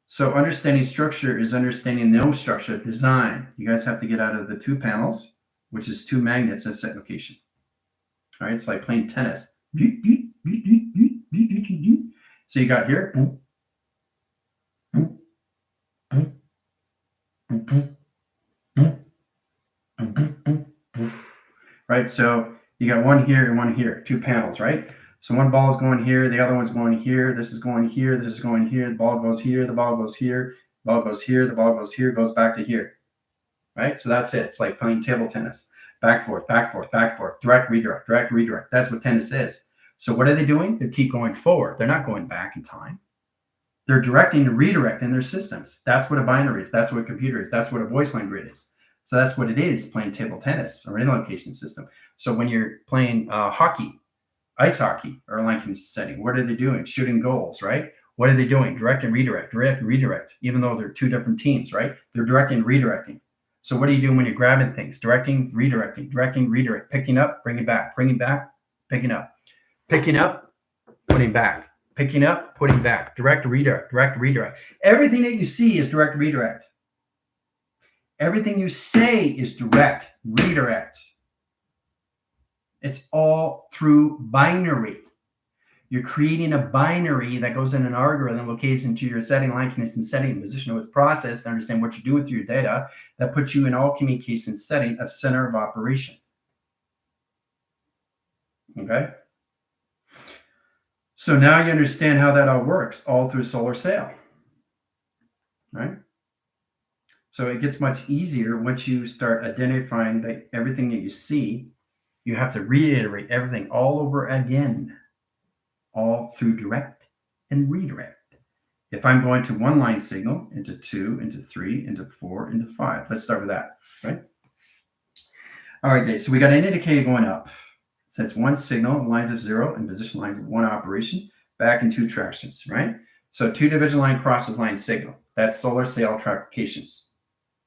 So understanding structure is understanding no structure, design. You guys have to get out of the 2 panels, which is 2 magnets of set location. All right, it's like playing tennis. So you got here. Right, so you got 1 here and 1 here, 2 panels, right? So 1 ball is going here, the other one's going here, this is going here, this is going here, the ball goes here, the ball goes here, the ball goes here, the ball goes here, goes back to here, right? So that's it. It's like playing table tennis. Back, forth, back, forth, back, forth, direct, redirect. That's what tennis is. So what are they doing? They keep going forward. They're not going back in time. They're directing and redirecting their systems. That's what a binary is. That's what a computer is. That's what a voice line grid is. So that's what it is, playing table tennis or any location system. So when you're playing hockey, ice hockey, or line condition setting, what are they doing? Shooting goals, right? What are they doing? Direct and redirect, direct and redirect, even though they're two different teams, right? They're directing and redirecting. So what are you doing when you're grabbing things? Directing, redirecting, directing, redirect, picking up, bringing back, picking up, putting back, picking up, putting back, direct, redirect, direct, redirect. Everything that you see is direct, redirect. Everything you say is direct, redirect. It's all through binary. You're creating a binary that goes in an algorithm, locates into your setting, line condition setting, position of its process to understand what you do with your data, that puts you in all communication setting of center of operation. Okay? So now you understand how that all works, all through solar sail. Right? So it gets much easier once you start identifying that everything that you see, you have to reiterate everything all over again, all through direct and redirect. If I'm going to one line signal, into 2, into 3, into 4, into 5. Let's start with that, right? All right, guys, so we got an indicator going up. So it's one signal, lines of 0, and position lines of 1 operation, back in 2 tractions, right? So 2 division line crosses line signal. That's solar sail tractions.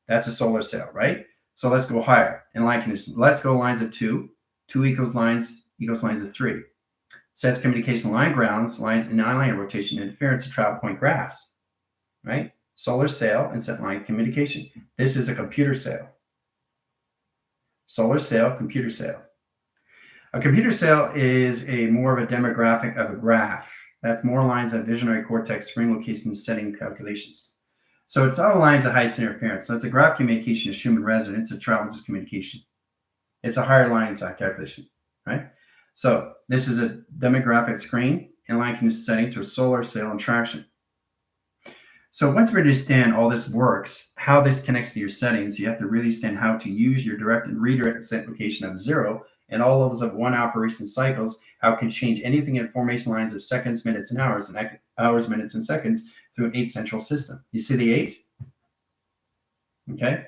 That's a solar sail, right? So let's go higher in line conditions. Let's go lines of 2. 2 equals lines of 3. Sets communication line grounds, lines in nonlinear rotation interference to travel point graphs, right? Solar sail and set line communication. This is a computer sail. Solar sail, computer sail. A computer sail is a more of a demographic of a graph. That's more lines of visionary cortex screen location setting calculations. So it's all lines of highest interference. So it's a graph communication of Schumann resonance. It travels as communication. It's a higher line side calculation, right? So this is a demographic screen in line condition setting to a solar sail and traction. So once we understand all this works, how this connects to your settings, you have to really understand how to use your direct and redirect set location of 0 and all levels of 1 operation cycles, how it can change anything in formation lines of seconds, minutes, and hours, minutes, and seconds through an 8 central system. You see the 8? Okay.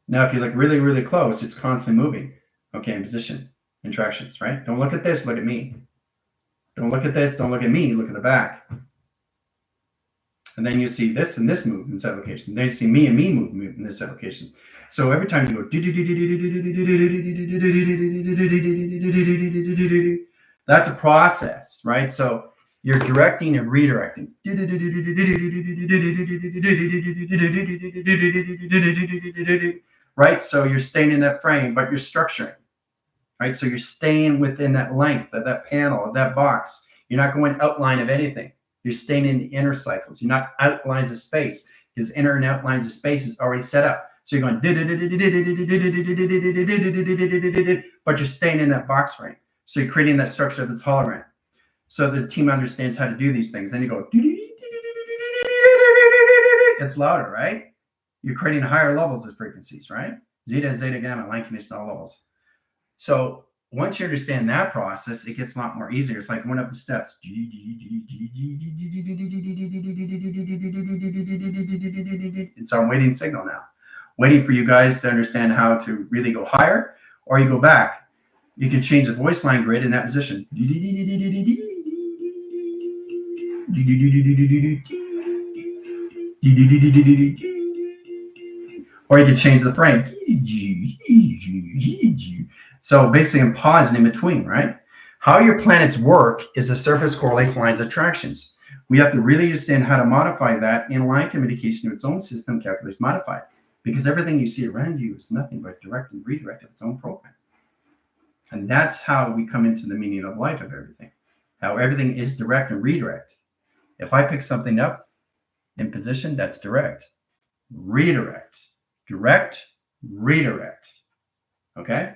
Now, if you look really, really close, it's constantly moving. Okay, in position, in tractions, right? Don't look at this, look at me. Don't look at this, don't look at me, look at the back. And then you see this and this move in this application. Then you see me and me move in this application. So every time you go, that's a process, right? So you're directing and redirecting. Right? So you're staying in that frame, but you're structuring. Right? So you're staying within that length of that panel, of that box. You're not going outline of anything. You're staying in the inner cycles. You're not outlines of space, because inner and outlines of space is already set up. So you're going, but you're staying in that box frame. So you're creating that structure that's hologram. So the team understands how to do these things. Then you go, it's louder, right? You're creating higher levels of frequencies, right? Zeta, zeta, gamma, line condition, all levels. So once you understand that process, it gets a lot more easier. It's like one of the steps. It's our waiting signal now. Waiting for you guys to understand how to really go higher, or you go back. You can change the voice line grid in that position. Or you can change the frame. So basically I'm pausing in between, right? How your planets work is the surface correlation lines attractions. We have to really understand how to modify that in line communication to its own system calculation modified, because everything you see around you is nothing but direct and redirect of its own program. And that's how we come into the meaning of life of everything, how everything is direct and redirect. If I pick something up in position, that's direct, redirect, direct, redirect, okay?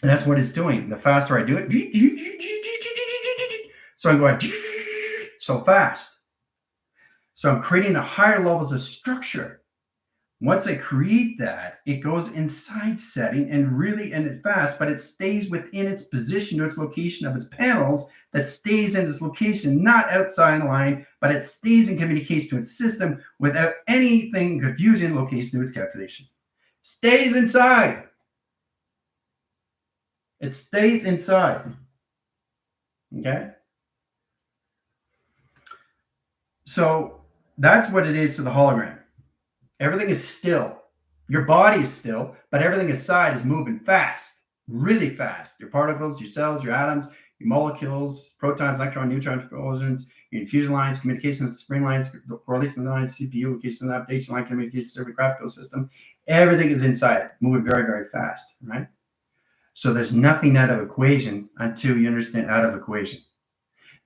And that's what it's doing. The faster I do it, so I'm going so fast. So I'm creating the higher levels of structure Once I create that, it goes inside setting and it's fast, but it stays within its position or its location of its panels that stays in its location, not outside the line, but it stays in communication to its system without anything confusing location to its calculation. Stays inside. It stays inside. Okay? So that's what it is to the hologram. Everything is still. Your body is still, but everything inside is moving fast, really fast. Your particles, your cells, your atoms, your molecules, protons, electrons, neutrons, explosions, your infusion lines, communications, spring lines, correlation lines, CPU, location, navigation line, communication server, graphical system. Everything is inside, moving very, very fast, right? So there's nothing out of equation until you understand out of equation.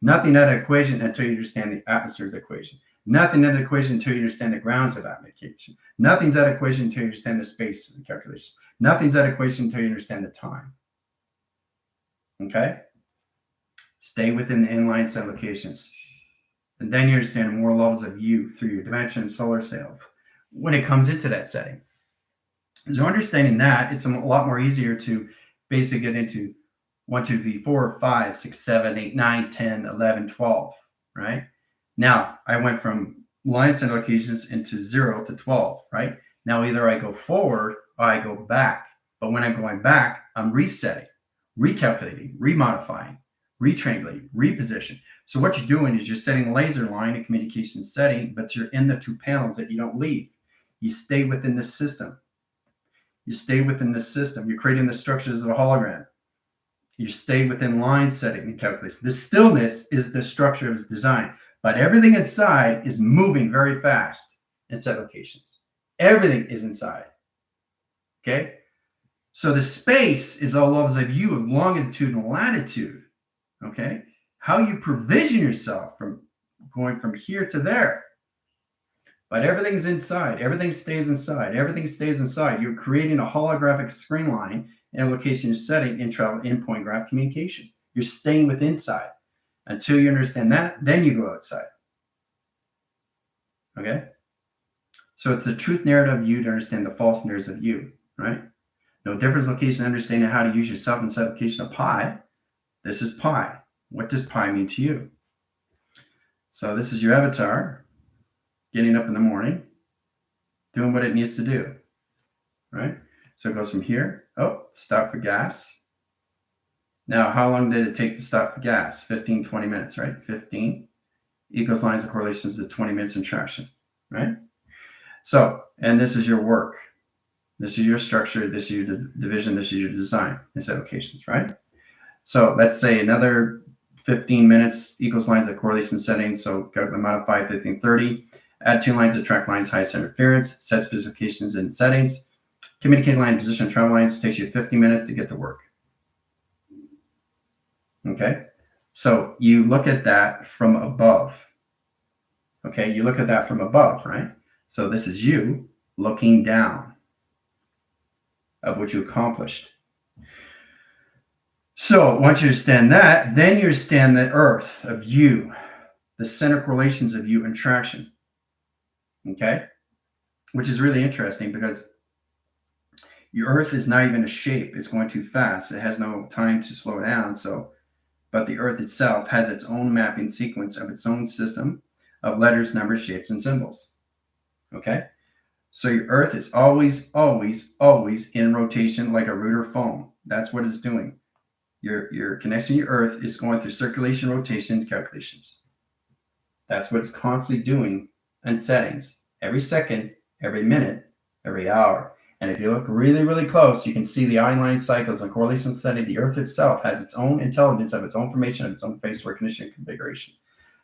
Nothing out of equation until you understand the atmosphere's equation. Nothing out of equation until you understand the grounds of application. Nothing's out of equation until you understand the space and calculation. Nothing's out of equation until you understand the time. Okay? Stay within the inline set locations. And then you understand more levels of you through your dimension and solar self when it comes into that setting. So understanding that, it's a lot more easier to basically get into 1, 2, 3, 4, 5, 6, 7, 8, 9, 10, 11, 12, right? Now, I went from lines and locations into 0 to 12, right? Now, either I go forward or I go back. But when I'm going back, I'm resetting, recalculating, remodifying, retriangulating, reposition. So what you're doing is you're setting a laser line in communication setting, but you're in the 2 panels that you don't leave. You stay within the system. You stay within the system. You're creating the structures of a hologram. You stay within line setting and calculation. The stillness is the structure of its design, but everything inside is moving very fast in set locations. Everything is inside. Okay? So the space is all levels of you of longitude and latitude. Okay? How you provision yourself from going from here to there. But everything's inside. Everything stays inside. Everything stays inside. You're creating a holographic screen line in a location setting in travel endpoint graph communication. You're staying with inside. Until you understand that, then you go outside. Okay? So it's the truth narrative of you to understand the false narratives of you, right? No difference location, understanding how to use yourself in set location of pi. This is pi. What does pi mean to you? So this is your avatar getting up in the morning, doing what it needs to do, right? So it goes from here, stop for gas. Now, how long did it take to stop for gas? 15, 20 minutes, right? 15 equals lines of correlations to 20 minutes in traction, right? So, and this is your work. This is your structure. This is your division. This is your design in set locations, right? So let's say another 15 minutes equals lines of correlation settings. So go to modify 15, 30. Add 2 lines of track lines, highest interference, set specifications and settings. Communicate line position and travel lines takes you 50 minutes to get to work. Okay, so you look at that from above. Okay, you look at that from above, right? So this is you looking down of what you accomplished. So once you understand that, then you understand the earth of you, the center correlations of you and traction. Okay, which is really interesting because your earth is not even a shape. It's going too fast. It has no time to slow down. So, but the earth itself has its own mapping sequence of its own system of letters, numbers, shapes, and symbols. Okay? So your earth is always, always, always in rotation like a router phone. That's what it's doing. Your connection to your earth is going through circulation, rotation, calculations. That's what it's constantly doing in settings. Every second, every minute, every hour. And if you look really, really close, you can see the line cycles and correlation study. The earth itself has its own intelligence of its own formation of its own face recognition and configuration.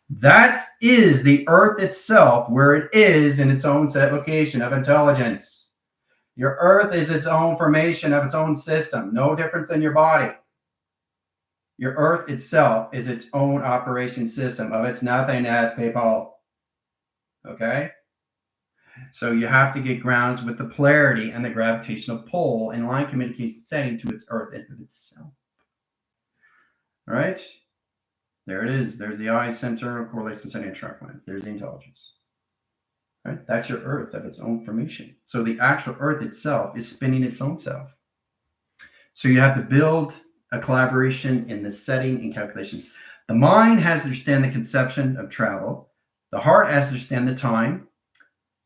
That is the earth itself, where it is in its own set location of intelligence. Your earth is its own formation of its own system, no difference than your body. Your earth itself is its own operation system of its nothingness, people. Okay? So you have to get grounds with the polarity and the gravitational pull in line communication setting to its earth and itself. All right? There it is. There's the eye center, correlation setting, and track line. There's the intelligence. right? That's your Earth of its own formation. So the actual Earth itself is spinning its own self. So you have to build a collaboration in the setting and calculations. The mind has to understand the conception of travel. The heart has to understand the time.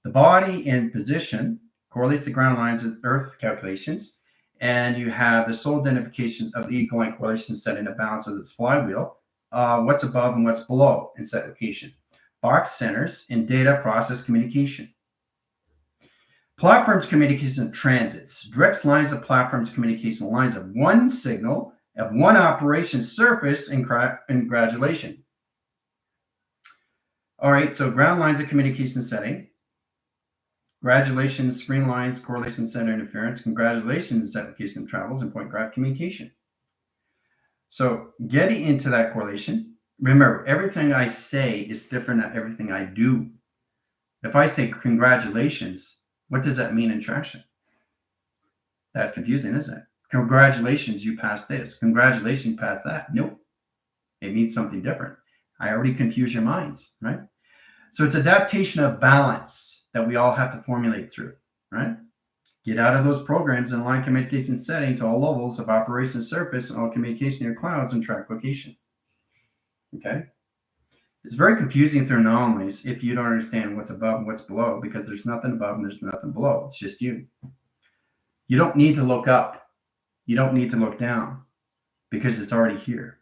The body in position correlates the ground lines of Earth calculations. And you have the soul identification of the ego line correlation setting a balance of its flywheel, what's above and what's below in set location. Box centers in data process communication. Platforms communication transits. Direct lines of platforms communication lines of one signal of one operation surface and gradulation. All right, so ground lines of communication setting. Gradulation, screen lines, correlation center interference. Congratulations, application of travels and point graph communication. So getting into that correlation, remember, everything I say is different than everything I do. If I say congratulations, what does that mean in traction? That's confusing, isn't it? Congratulations, you passed this. Congratulations, you passed that. Nope. It means something different. I already confused your minds, right? So it's adaptation of balance that we all have to formulate through, right? Get out of those programs and align communication setting to all levels of operation surface and all communication in your clouds and track location. Okay? It's very confusing through anomalies if you don't understand what's above and what's below, because there's nothing above and there's nothing below. It's just you. You don't need to look up. You don't need to look down because it's already here.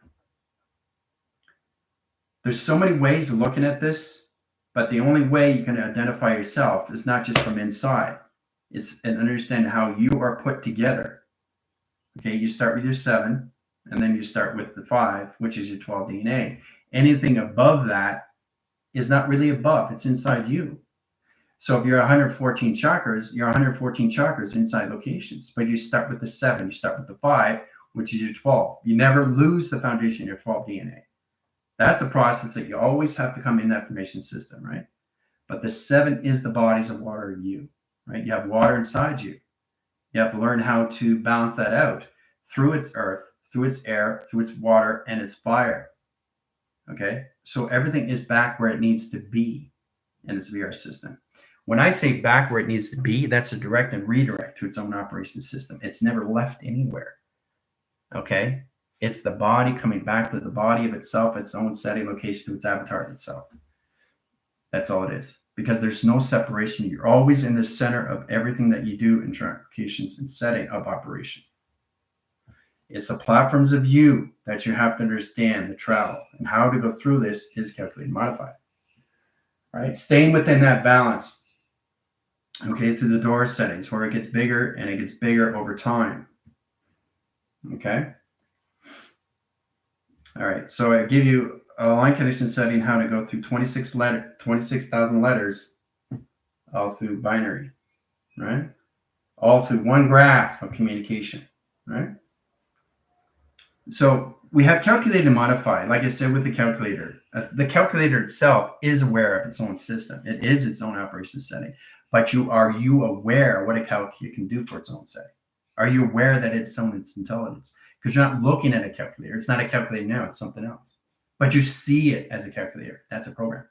There's so many ways of looking at this, but the only way you can identify yourself is not just from inside. It's and understand how you are put together. Okay, you start with your 7, and then you start with the 5, which is your 12 DNA. Anything above that is not really above, it's inside you. So if you're 114 chakras, you're 114 chakras inside locations, but you start with the 7, you start with the 5, which is your 12. You never lose the foundation of your 12 DNA. That's the process that you always have to come in that information system, right? But the 7 is the bodies of water in you, right? You have water inside you. You have to learn how to balance that out through its earth, through its air, through its water, and its fire. Okay? So everything is back where it needs to be in this VR system. When I say back where it needs to be, that's a direct and redirect to its own operation system. It's never left anywhere. Okay? It's the body coming back to the body of itself, its own setting, location, to its avatar itself. That's all it is. Because there's no separation. You're always in the center of everything that you do in applications and setting of operation. It's the platforms of you that you have to understand the travel, and how to go through this is calculated and modified. Right? Staying within that balance. Okay, through the door settings where it gets bigger and it gets bigger over time. Okay. All right, so I give you a line condition setting how to go through 26,000 letters all through binary, right? All through one graph of communication, right? So we have calculated and modified, like I said with the calculator. The calculator itself is aware of its own system. It is its own operation setting. But are you aware what a calculator can do for its own setting? Are you aware that it's its intelligence? Because you're not looking at a calculator. It's not a calculator now, it's something else. But you see it as a calculator. That's a program.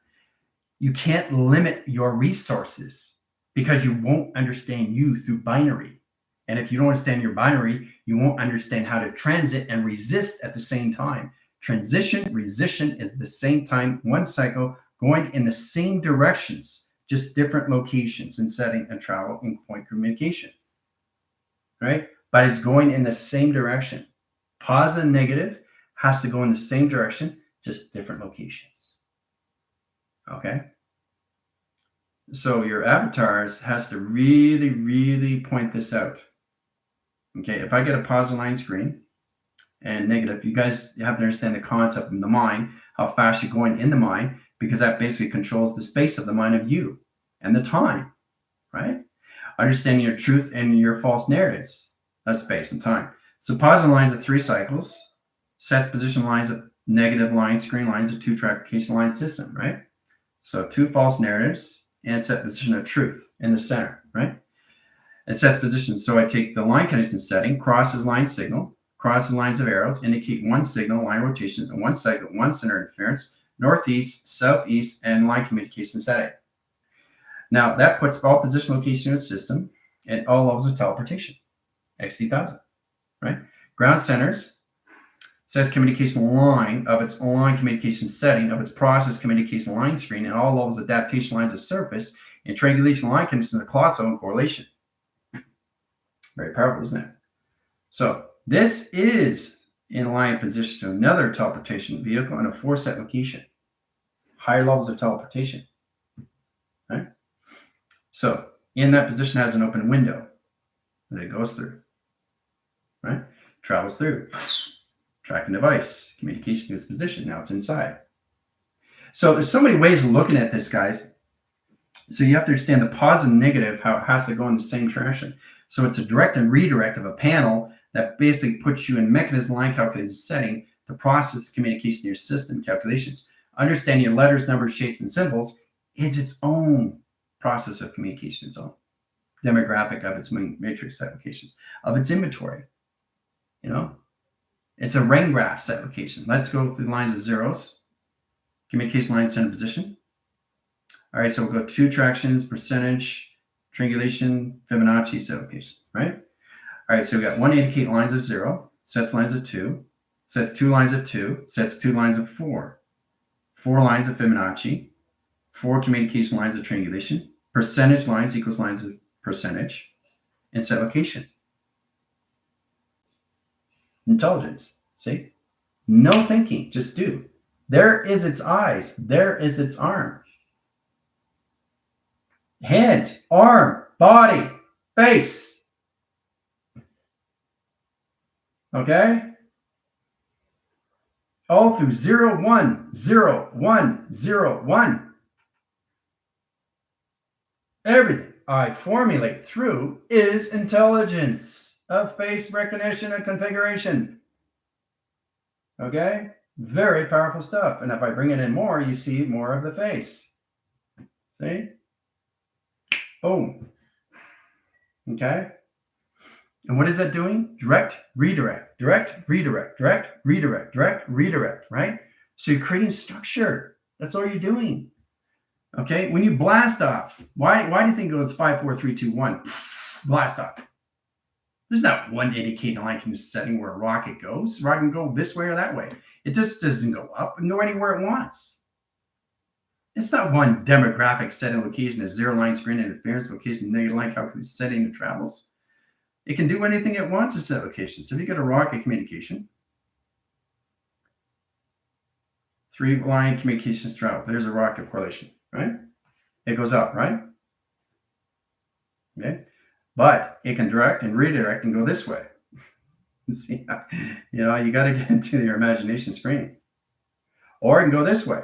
You can't limit your resources because you won't understand you through binary. And if you don't understand your binary, you won't understand how to transit and resist at the same time. Transition, resistance is the same time, one cycle, going in the same directions, just different locations and setting and travel and point communication. Right? But it's going in the same direction. Positive and negative has to go in the same direction, just different locations. Okay? So your avatars has to really, really point this out. Okay, if I get a positive line screen and negative, you guys have to understand the concept of the mind, how fast you're going in the mind, because that basically controls the space of the mind of you and the time, right? Understanding your truth and your false narratives of space and time. So positive lines of 3 cycles, sets position lines of negative lines, screen lines of 2 tracking line system, right? So 2 false narratives and set position of truth in the center, right? It sets position. So I take the line condition setting, crosses line signal, crosses lines of arrows, indicate one signal, line rotation, and one cycle, one center interference, northeast, southeast, and line communication setting. Now, that puts all position location in the system and all levels of teleportation, XT1000, right? Ground centers sets communication line of its line communication setting of its process communication line screen and all levels of adaptation lines of surface and triangulation line conditions of colossal and correlation. Very powerful, isn't it? So this is in line position to another teleportation vehicle in a 4-set location. Higher levels of teleportation. Right? So in that position has an open window that it goes through. Right? Travels through. Tracking device, communication to its position. Now it's inside. So there's so many ways of looking at this, guys. So you have to understand the positive and negative, how it has to go in the same direction. So it's a direct and redirect of a panel that basically puts you in mechanism line calculated setting to process communication to your system calculations. Understanding your letters, numbers, shapes, and symbols is its own process of communication, its own demographic of its matrix applications, of its inventory. You know, it's a ring graph set location. Let's go through the lines of zeros. Communication lines tend to position. All right, so we'll go 2 tractions, percentage, triangulation, Fibonacci set location, right? All right, so we got 1 indicate lines of 0, sets lines of 2, sets 2 lines of 2, sets 2 lines of 4, 4 lines of Fibonacci, 4 communication lines of triangulation, percentage lines equals lines of percentage, and set location. Intelligence, see? No thinking, just do. There is its eyes, there is its arm. Head, arm, body, face. Okay? All through 0, 1, 0, 1, 0, 1. Everything I formulate through is intelligence of face recognition and configuration. Okay? Very powerful stuff. And if I bring it in more, you see more of the face. See? Boom. Okay? And what is that doing? Direct, redirect, direct, redirect, direct, redirect, direct, redirect, right? So you're creating structure. That's all you're doing. Okay? When you blast off, why do you think it goes 5, 4, 3, 2, 1? Blast off. There's not one indicating line setting where a rocket goes. A rocket can go this way or that way. It just doesn't go up and go anywhere it wants. It's not one demographic setting location, a 0 line screen interference location, negative line calculation setting that travels. It can do anything it wants to set location. So if you get a rocket communication, 3 line communications travel. There's a rocket correlation, right? It goes up, right? Okay. But it can direct and redirect and go this way. See, you know, you got to get into your imagination screen. Or it can go this way.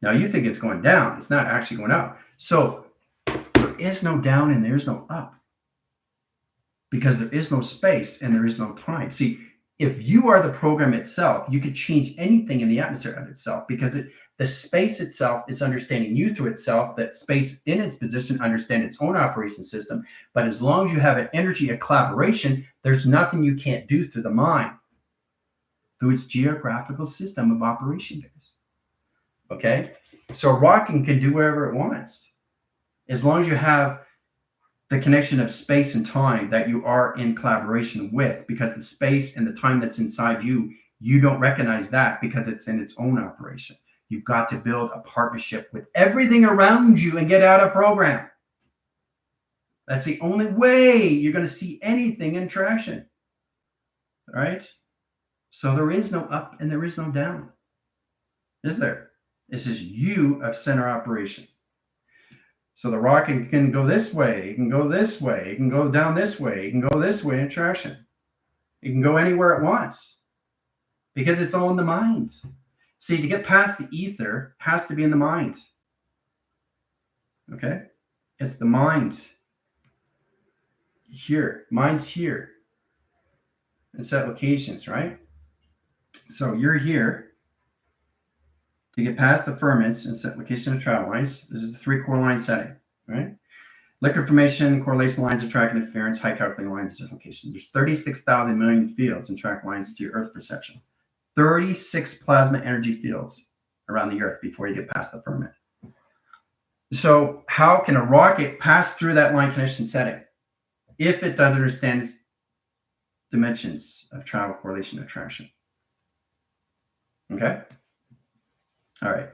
Now you think it's going down. It's not actually going up. So there is no down and there's no up. Because there is no space and there is no time. See, if you are the program itself, you could change anything in the atmosphere of itself because the space itself is understanding you through itself, that space in its position understands its own operation system. But as long as you have an energy of collaboration, there's nothing you can't do through the mind, through its geographical system of operation base. Okay? So a rocket can do whatever it wants. As long as you have the connection of space and time that you are in collaboration with, because the space and the time that's inside you, you don't recognize that because it's in its own operation. You've got to build a partnership with everything around you and get out of program. That's the only way you're going to see anything in traction. All right? So there is no up and there is no down. Is there? This is you of center operation. So the rocket can go this way, it can go this way, it can go down this way, it can go this way in traction. It can go anywhere it wants because it's all in the mind. See, to get past the ether has to be in the mind. Okay? It's the mind. Here. Mind's here. And set locations, right? So you're here to get past the ferments and set location of travel lines. This is the 3 core line setting, right? Liquid formation, correlation lines of track interference, high calculating line position location. There's 36,000 million fields and track lines to your Earth perception. 36 plasma energy fields around the Earth before you get past the firmament. So how can a rocket pass through that line condition setting if it doesn't understand its dimensions of travel, correlation, attraction? Okay. All right.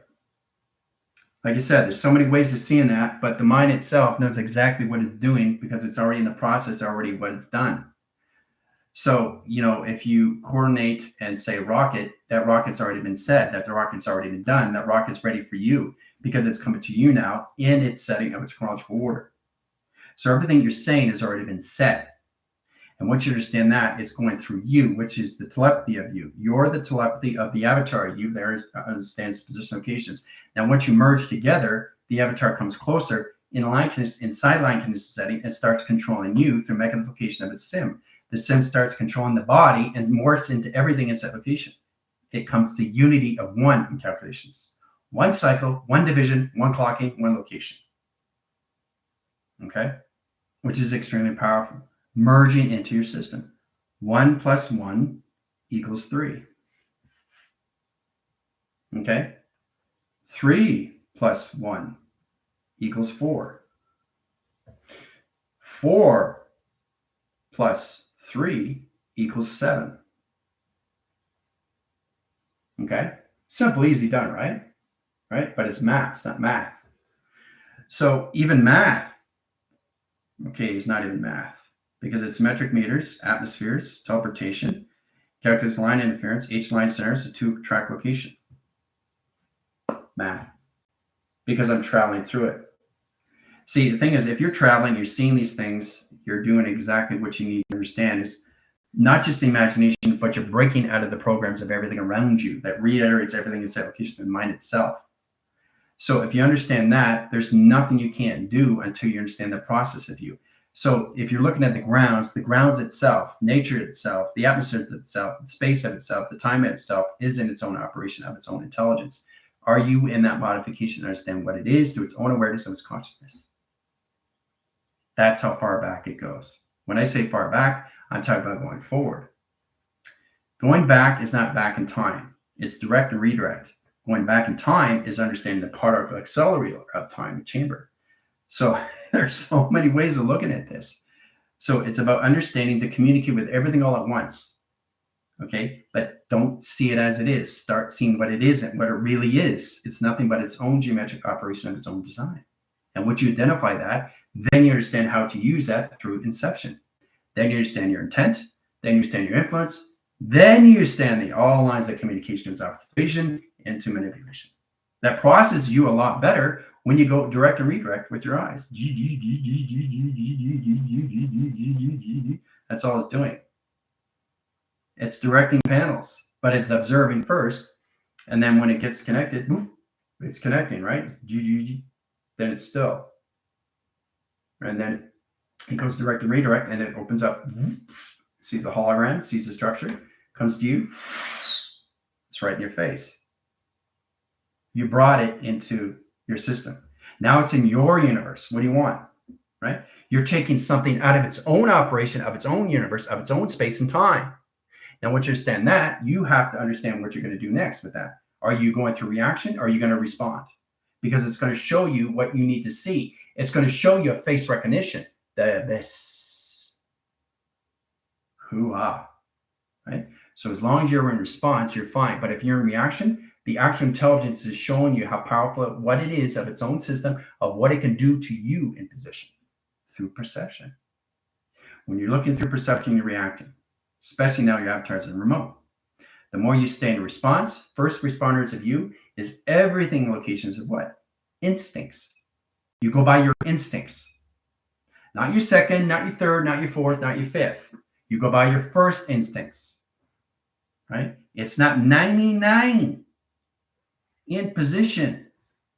Like I said, there's so many ways of seeing that, but the mind itself knows exactly what it's doing because it's already in the process, already what it's done. So, if you coordinate and say rocket, that rocket's already been set, that the rocket's already been done, that rocket's ready for you because it's coming to you now in its setting of its chronological order. So everything you're saying has already been set. And once you understand that, it's going through you, which is the telepathy of you. You're the telepathy of the avatar. You there understands position locations. Now, once you merge together, the avatar comes closer inside line condition setting and starts controlling you through mechanism location of its sim. The sim starts controlling the body and morphs into everything in set location. It comes to unity of one in calculations. One cycle, one division, one clocking, one location. Okay? Which is extremely powerful. Merging into your system. 1 plus 1 equals 3. Okay? 3 plus 1 equals 4. 4 plus 3 equals 7. Okay? Simple, easy done, right? Right? But it's math, it's not math. So even math, okay, is not even math because it's metric meters, atmospheres, teleportation, calculus line interference, H line centers, a 2-track location. Math. Because I'm traveling through it. See, the thing is, if you're traveling, you're seeing these things, you're doing exactly what you need to understand is not just the imagination, but you're breaking out of the programs of everything around you that reiterates everything in set location in the mind itself. So if you understand that, there's nothing you can't do until you understand the process of you. So if you're looking at the grounds itself, nature itself, the atmosphere itself, the space of itself, the time of itself is in its own operation of its own intelligence. Are you in that modification to understand what it is through its own awareness of its consciousness? That's how far back it goes. When I say far back, I'm talking about going forward. Going back is not back in time. It's direct and redirect. Going back in time is understanding the particle accelerator of time chamber. So there's so many ways of looking at this. So it's about understanding to communicate with everything all at once. Okay, but don't see it as it is. Start seeing what it isn't, what it really is. It's nothing but its own geometric operation of its own design. And once you identify that, then you understand how to use that through inception. Then you understand your intent. Then you understand your influence. Then you understand all lines of communication is observation into manipulation. That processes you a lot better when you go direct and redirect with your eyes. That's all it's doing. It's directing panels, but it's observing first. And then when it gets connected, it's connecting, right? Then it's still. And then it goes direct and redirect, and it opens up, sees a hologram, sees the structure, comes to you. It's right in your face. You brought it into your system. Now it's in your universe. What do you want? Right? You're taking something out of its own operation, of its own universe, of its own space and time. Now, once you understand that, you have to understand what you're going to do next with that. Are you going through reaction or are you going to respond? Because it's going to show you what you need to see. It's going to show you a face recognition. This hoo-ah, right? So as long as you're in response, you're fine. But if you're in reaction, the actual intelligence is showing you how powerful, what it is of its own system, of what it can do to you in position through perception. When you're looking through perception, you're reacting, especially now your avatars are remote. The more you stay in response, first responders of you is everything locations of what? Instincts. You go by your instincts. Not your second, not your third, not your fourth, not your fifth. You go by your first instincts, right? It's not 99 in position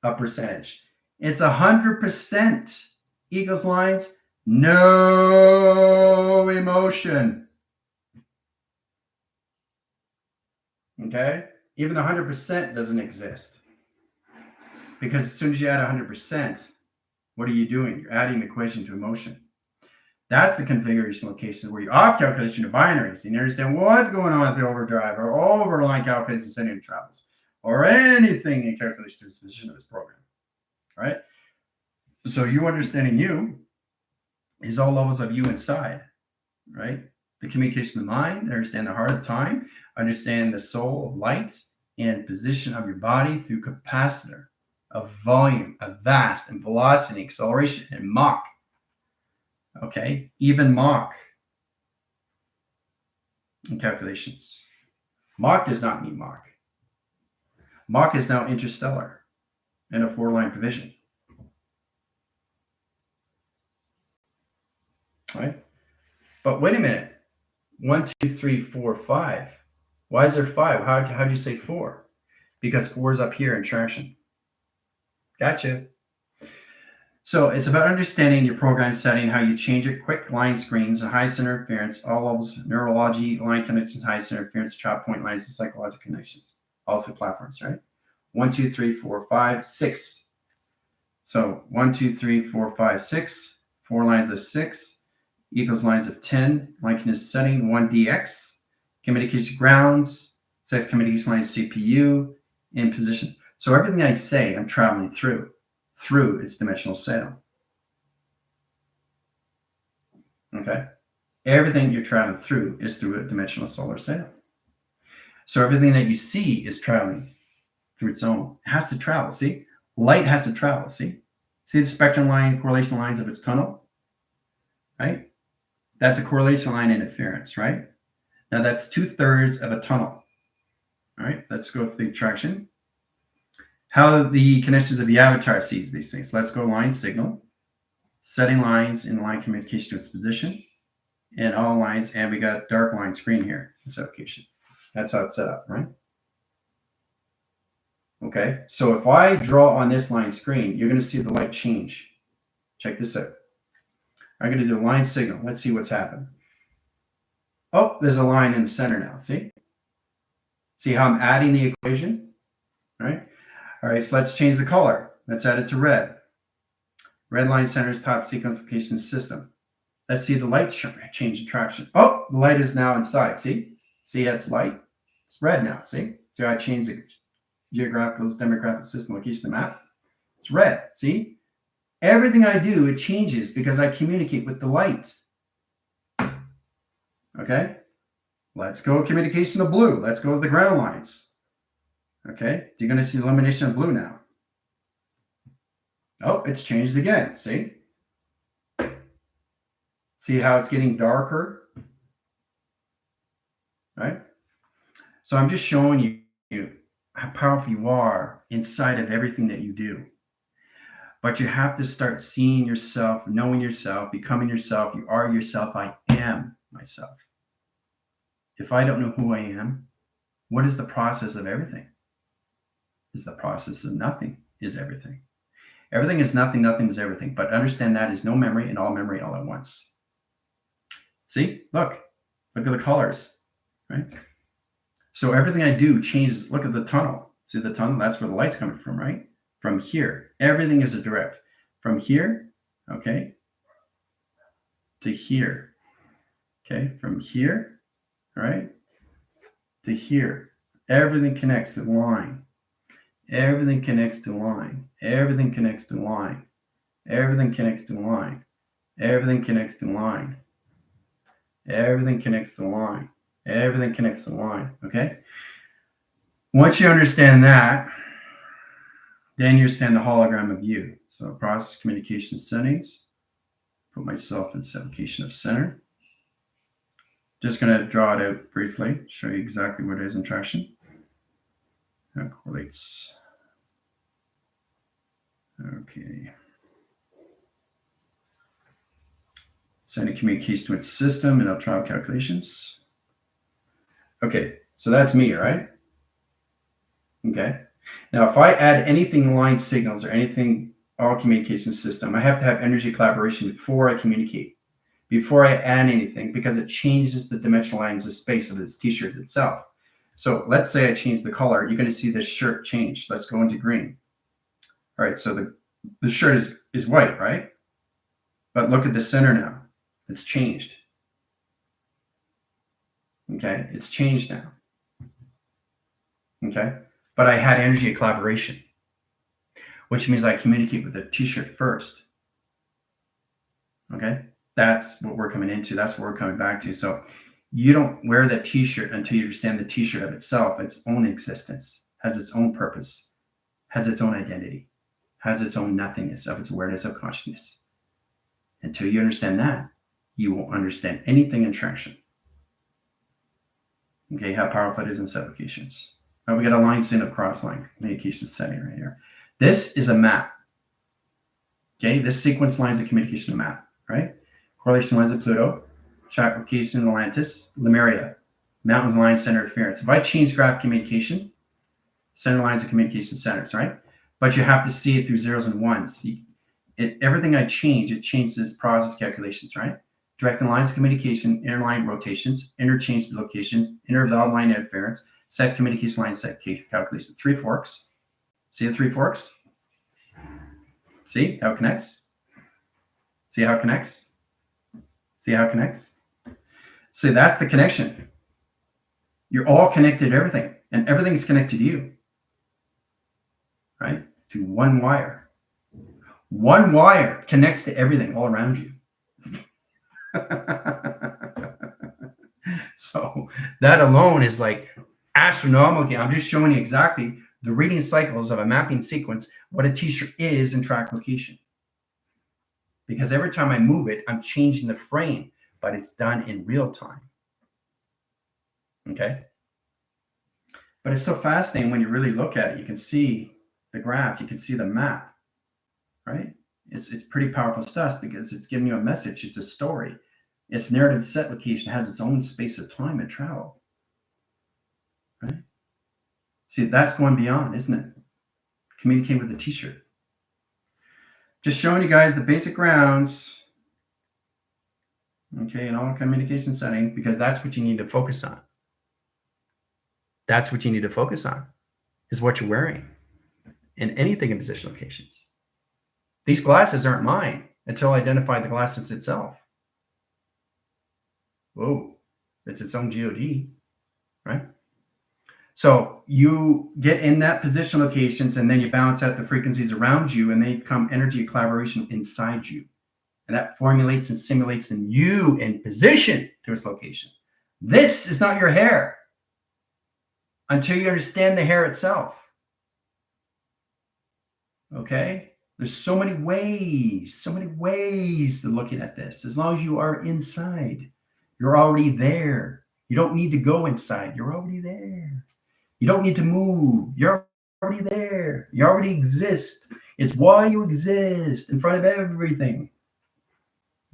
of percentage. It's 100% eagles lines, no emotion. Okay? Even 100% doesn't exist. Because as soon as you add 100%, what are you doing? You're adding the equation to emotion. That's the configuration location where you're off calculation of binaries and you understand what's going on with the overdrive or overline calculation sending travels or anything in calculation to the position of this program. Right? So you understanding you is all levels of you inside, right? The communication of the mind, understand the heart of time, understand the soul of light and position of your body through capacitor, of volume, of vast and velocity, acceleration, and Mach. Okay, even Mach in calculations. Mach does not mean Mach. Mach is now interstellar in a 4-line provision. Right? But wait a minute. 1, 2, 3, 4, 5. Why is there 5? How do you say 4? Because 4 is up here in traction. Gotcha. So it's about understanding your program setting, how you change it, quick line screens, a high center interference, all levels, neurology, line connections, high center interference, trap point lines, and psychological connections. All three platforms, right? 1, 2, 3, 4, 5, 6. So 1, 2, 3, 4, 5, 6. 4 lines of 6 equals lines of 10. Line connection setting 1DX. Communication grounds, 6 communication lines CPU in position. So everything I say, I'm traveling through its dimensional sail. Okay? Everything you're traveling through is through a dimensional solar sail. So everything that you see is traveling through its own. It has to travel. See? Light has to travel. See? See the spectrum line, correlation lines of its tunnel? Right? That's a correlation line interference, right? Now that's 2/3 of a tunnel. All right, let's go through the traction. How the connections of the avatar sees these things. Let's go line signal, setting lines in line communication to its position, and all lines, and we got dark line screen here, this application. That's how it's set up, right? Okay, so if I draw on this line screen, you're going to see the light change. Check this out. I'm going to do a line signal. Let's see what's happened. Oh, there's a line in the center now, see? See how I'm adding the equation, right? All right, so let's change the color. Let's add it to red. Red line centers top sequence location system. Let's see the light change in traction. Oh, the light is now inside, see? See, it's light. It's red now, see? See how I changed the geographical, demographic system location map? It's red, see? Everything I do, it changes because I communicate with the light. Okay? Let's go communication of blue. Let's go to the ground lines. Okay? You're going to see illumination of blue now. Oh, it's changed again. See? See how it's getting darker? Right? So I'm just showing you how powerful you are inside of everything that you do. But you have to start seeing yourself, knowing yourself, becoming yourself. You are yourself. I am myself. If I don't know who I am, what is the process of everything? Is the process of nothing is everything. Everything is nothing, nothing is everything. But understand that is no memory and all memory all at once. See, look at the colors, right? So everything I do changes. Look at the tunnel. See the tunnel? That's where the light's coming from, right? From here, everything is a direct. From here, okay, to here, okay, from here, all right, to here. Everything connects to line. Everything connects to line. Everything connects to line. Everything connects to line. Everything connects to line. Everything connects to line. Everything connects to line. Okay? Once you understand that, then you understand the hologram of you. So process communication settings. Put myself in this application of center. Just going to draw it out briefly, show you exactly what it is in traction. That correlates. Okay. Sending communication to its system and electronic calculations. Okay, so that's me, right? Okay. Now, if I add anything line signals or anything all communication system, I have to have energy collaboration before I communicate, before I add anything, because it changes the dimensional lines of space of this t-shirt itself. So let's say I change the color. You're going to see this shirt change. Let's go into green. All right, so the shirt is white, right? But look at the center now. It's changed. Okay, it's changed now. Okay, but I had energy of collaboration, which means I communicate with the t-shirt first. Okay, that's what we're coming into. That's what we're coming back to. So you don't wear that t-shirt until you understand the t-shirt of itself, its own existence, has its own purpose, has its own identity, has its own nothingness of its awareness of consciousness. Until you understand that, you won't understand anything in traction. Okay, how powerful it is in set locations. Right, we got a line sin of cross line communication setting right here. This is a map. Okay, this sequence lines of communication a map, right? Correlation lines of Pluto, track location in Atlantis, Lemuria, mountains line center interference. If I change graph communication, center lines of communication centers, right? But you have to see it through zeros and ones. Everything I change, it changes process calculations, right? Directing lines of communication, inner line rotations, interchange locations, inner valve line interference, set communication line set calculation. 3 forks. See the 3 forks? See how it connects? See how it connects? See how it connects? See, that's the connection. You're all connected to everything, and everything's connected to you, right? To one wire. One wire connects to everything all around you. So that alone is like astronomical. I'm just showing you exactly the reading cycles of a mapping sequence, what a t-shirt is in track location. Because every time I move it, I'm changing the frame, but it's done in real time. Okay? But it's so fascinating when you really look at it. You can see the graph, you can see the map, right? It's pretty powerful stuff because it's giving you a message. It's a story. Its narrative set location has its own space of time and travel, right? See, that's going beyond, isn't it? Communicate with a t-shirt. Just showing you guys the basic grounds, okay, in all communication setting, because that's what you need to focus on. That's what you need to focus on, is what you're wearing in anything in position locations. These glasses aren't mine until I identify the glasses itself. Whoa, it's its own GOD, right? So you get in that position locations and then you balance out the frequencies around you and they become energy collaboration inside you. And that formulates and simulates in you in position to its location. This is not your hair until you understand the hair itself. Okay? There's so many ways to looking at this. As long as you are inside, you're already there. You don't need to go inside. You're already there. You don't need to move. You're already there. You already exist. It's why you exist in front of everything.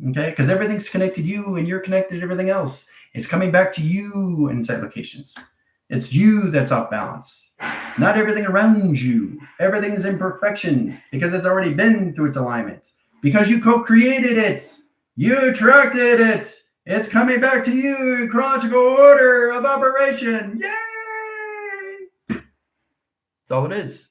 Okay? Because everything's connected to you and you're connected to everything else. It's coming back to you in set locations. It's you that's off balance. Not everything around you. Everything is in perfection because it's already been through its alignment. Because you co-created it. You attracted it. It's coming back to you in chronological order of operation. Yay! That's all it is.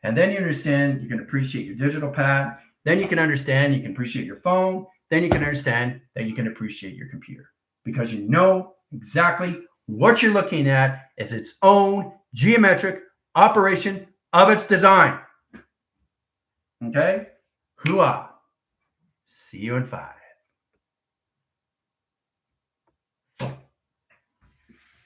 And then you understand, you can appreciate your digital pad. Then you can understand, you can appreciate your phone. Then you can understand that you can appreciate your computer. Because you know exactly what you're looking at is its own geometric operation of its design. Okay? Hooah. See you in 5.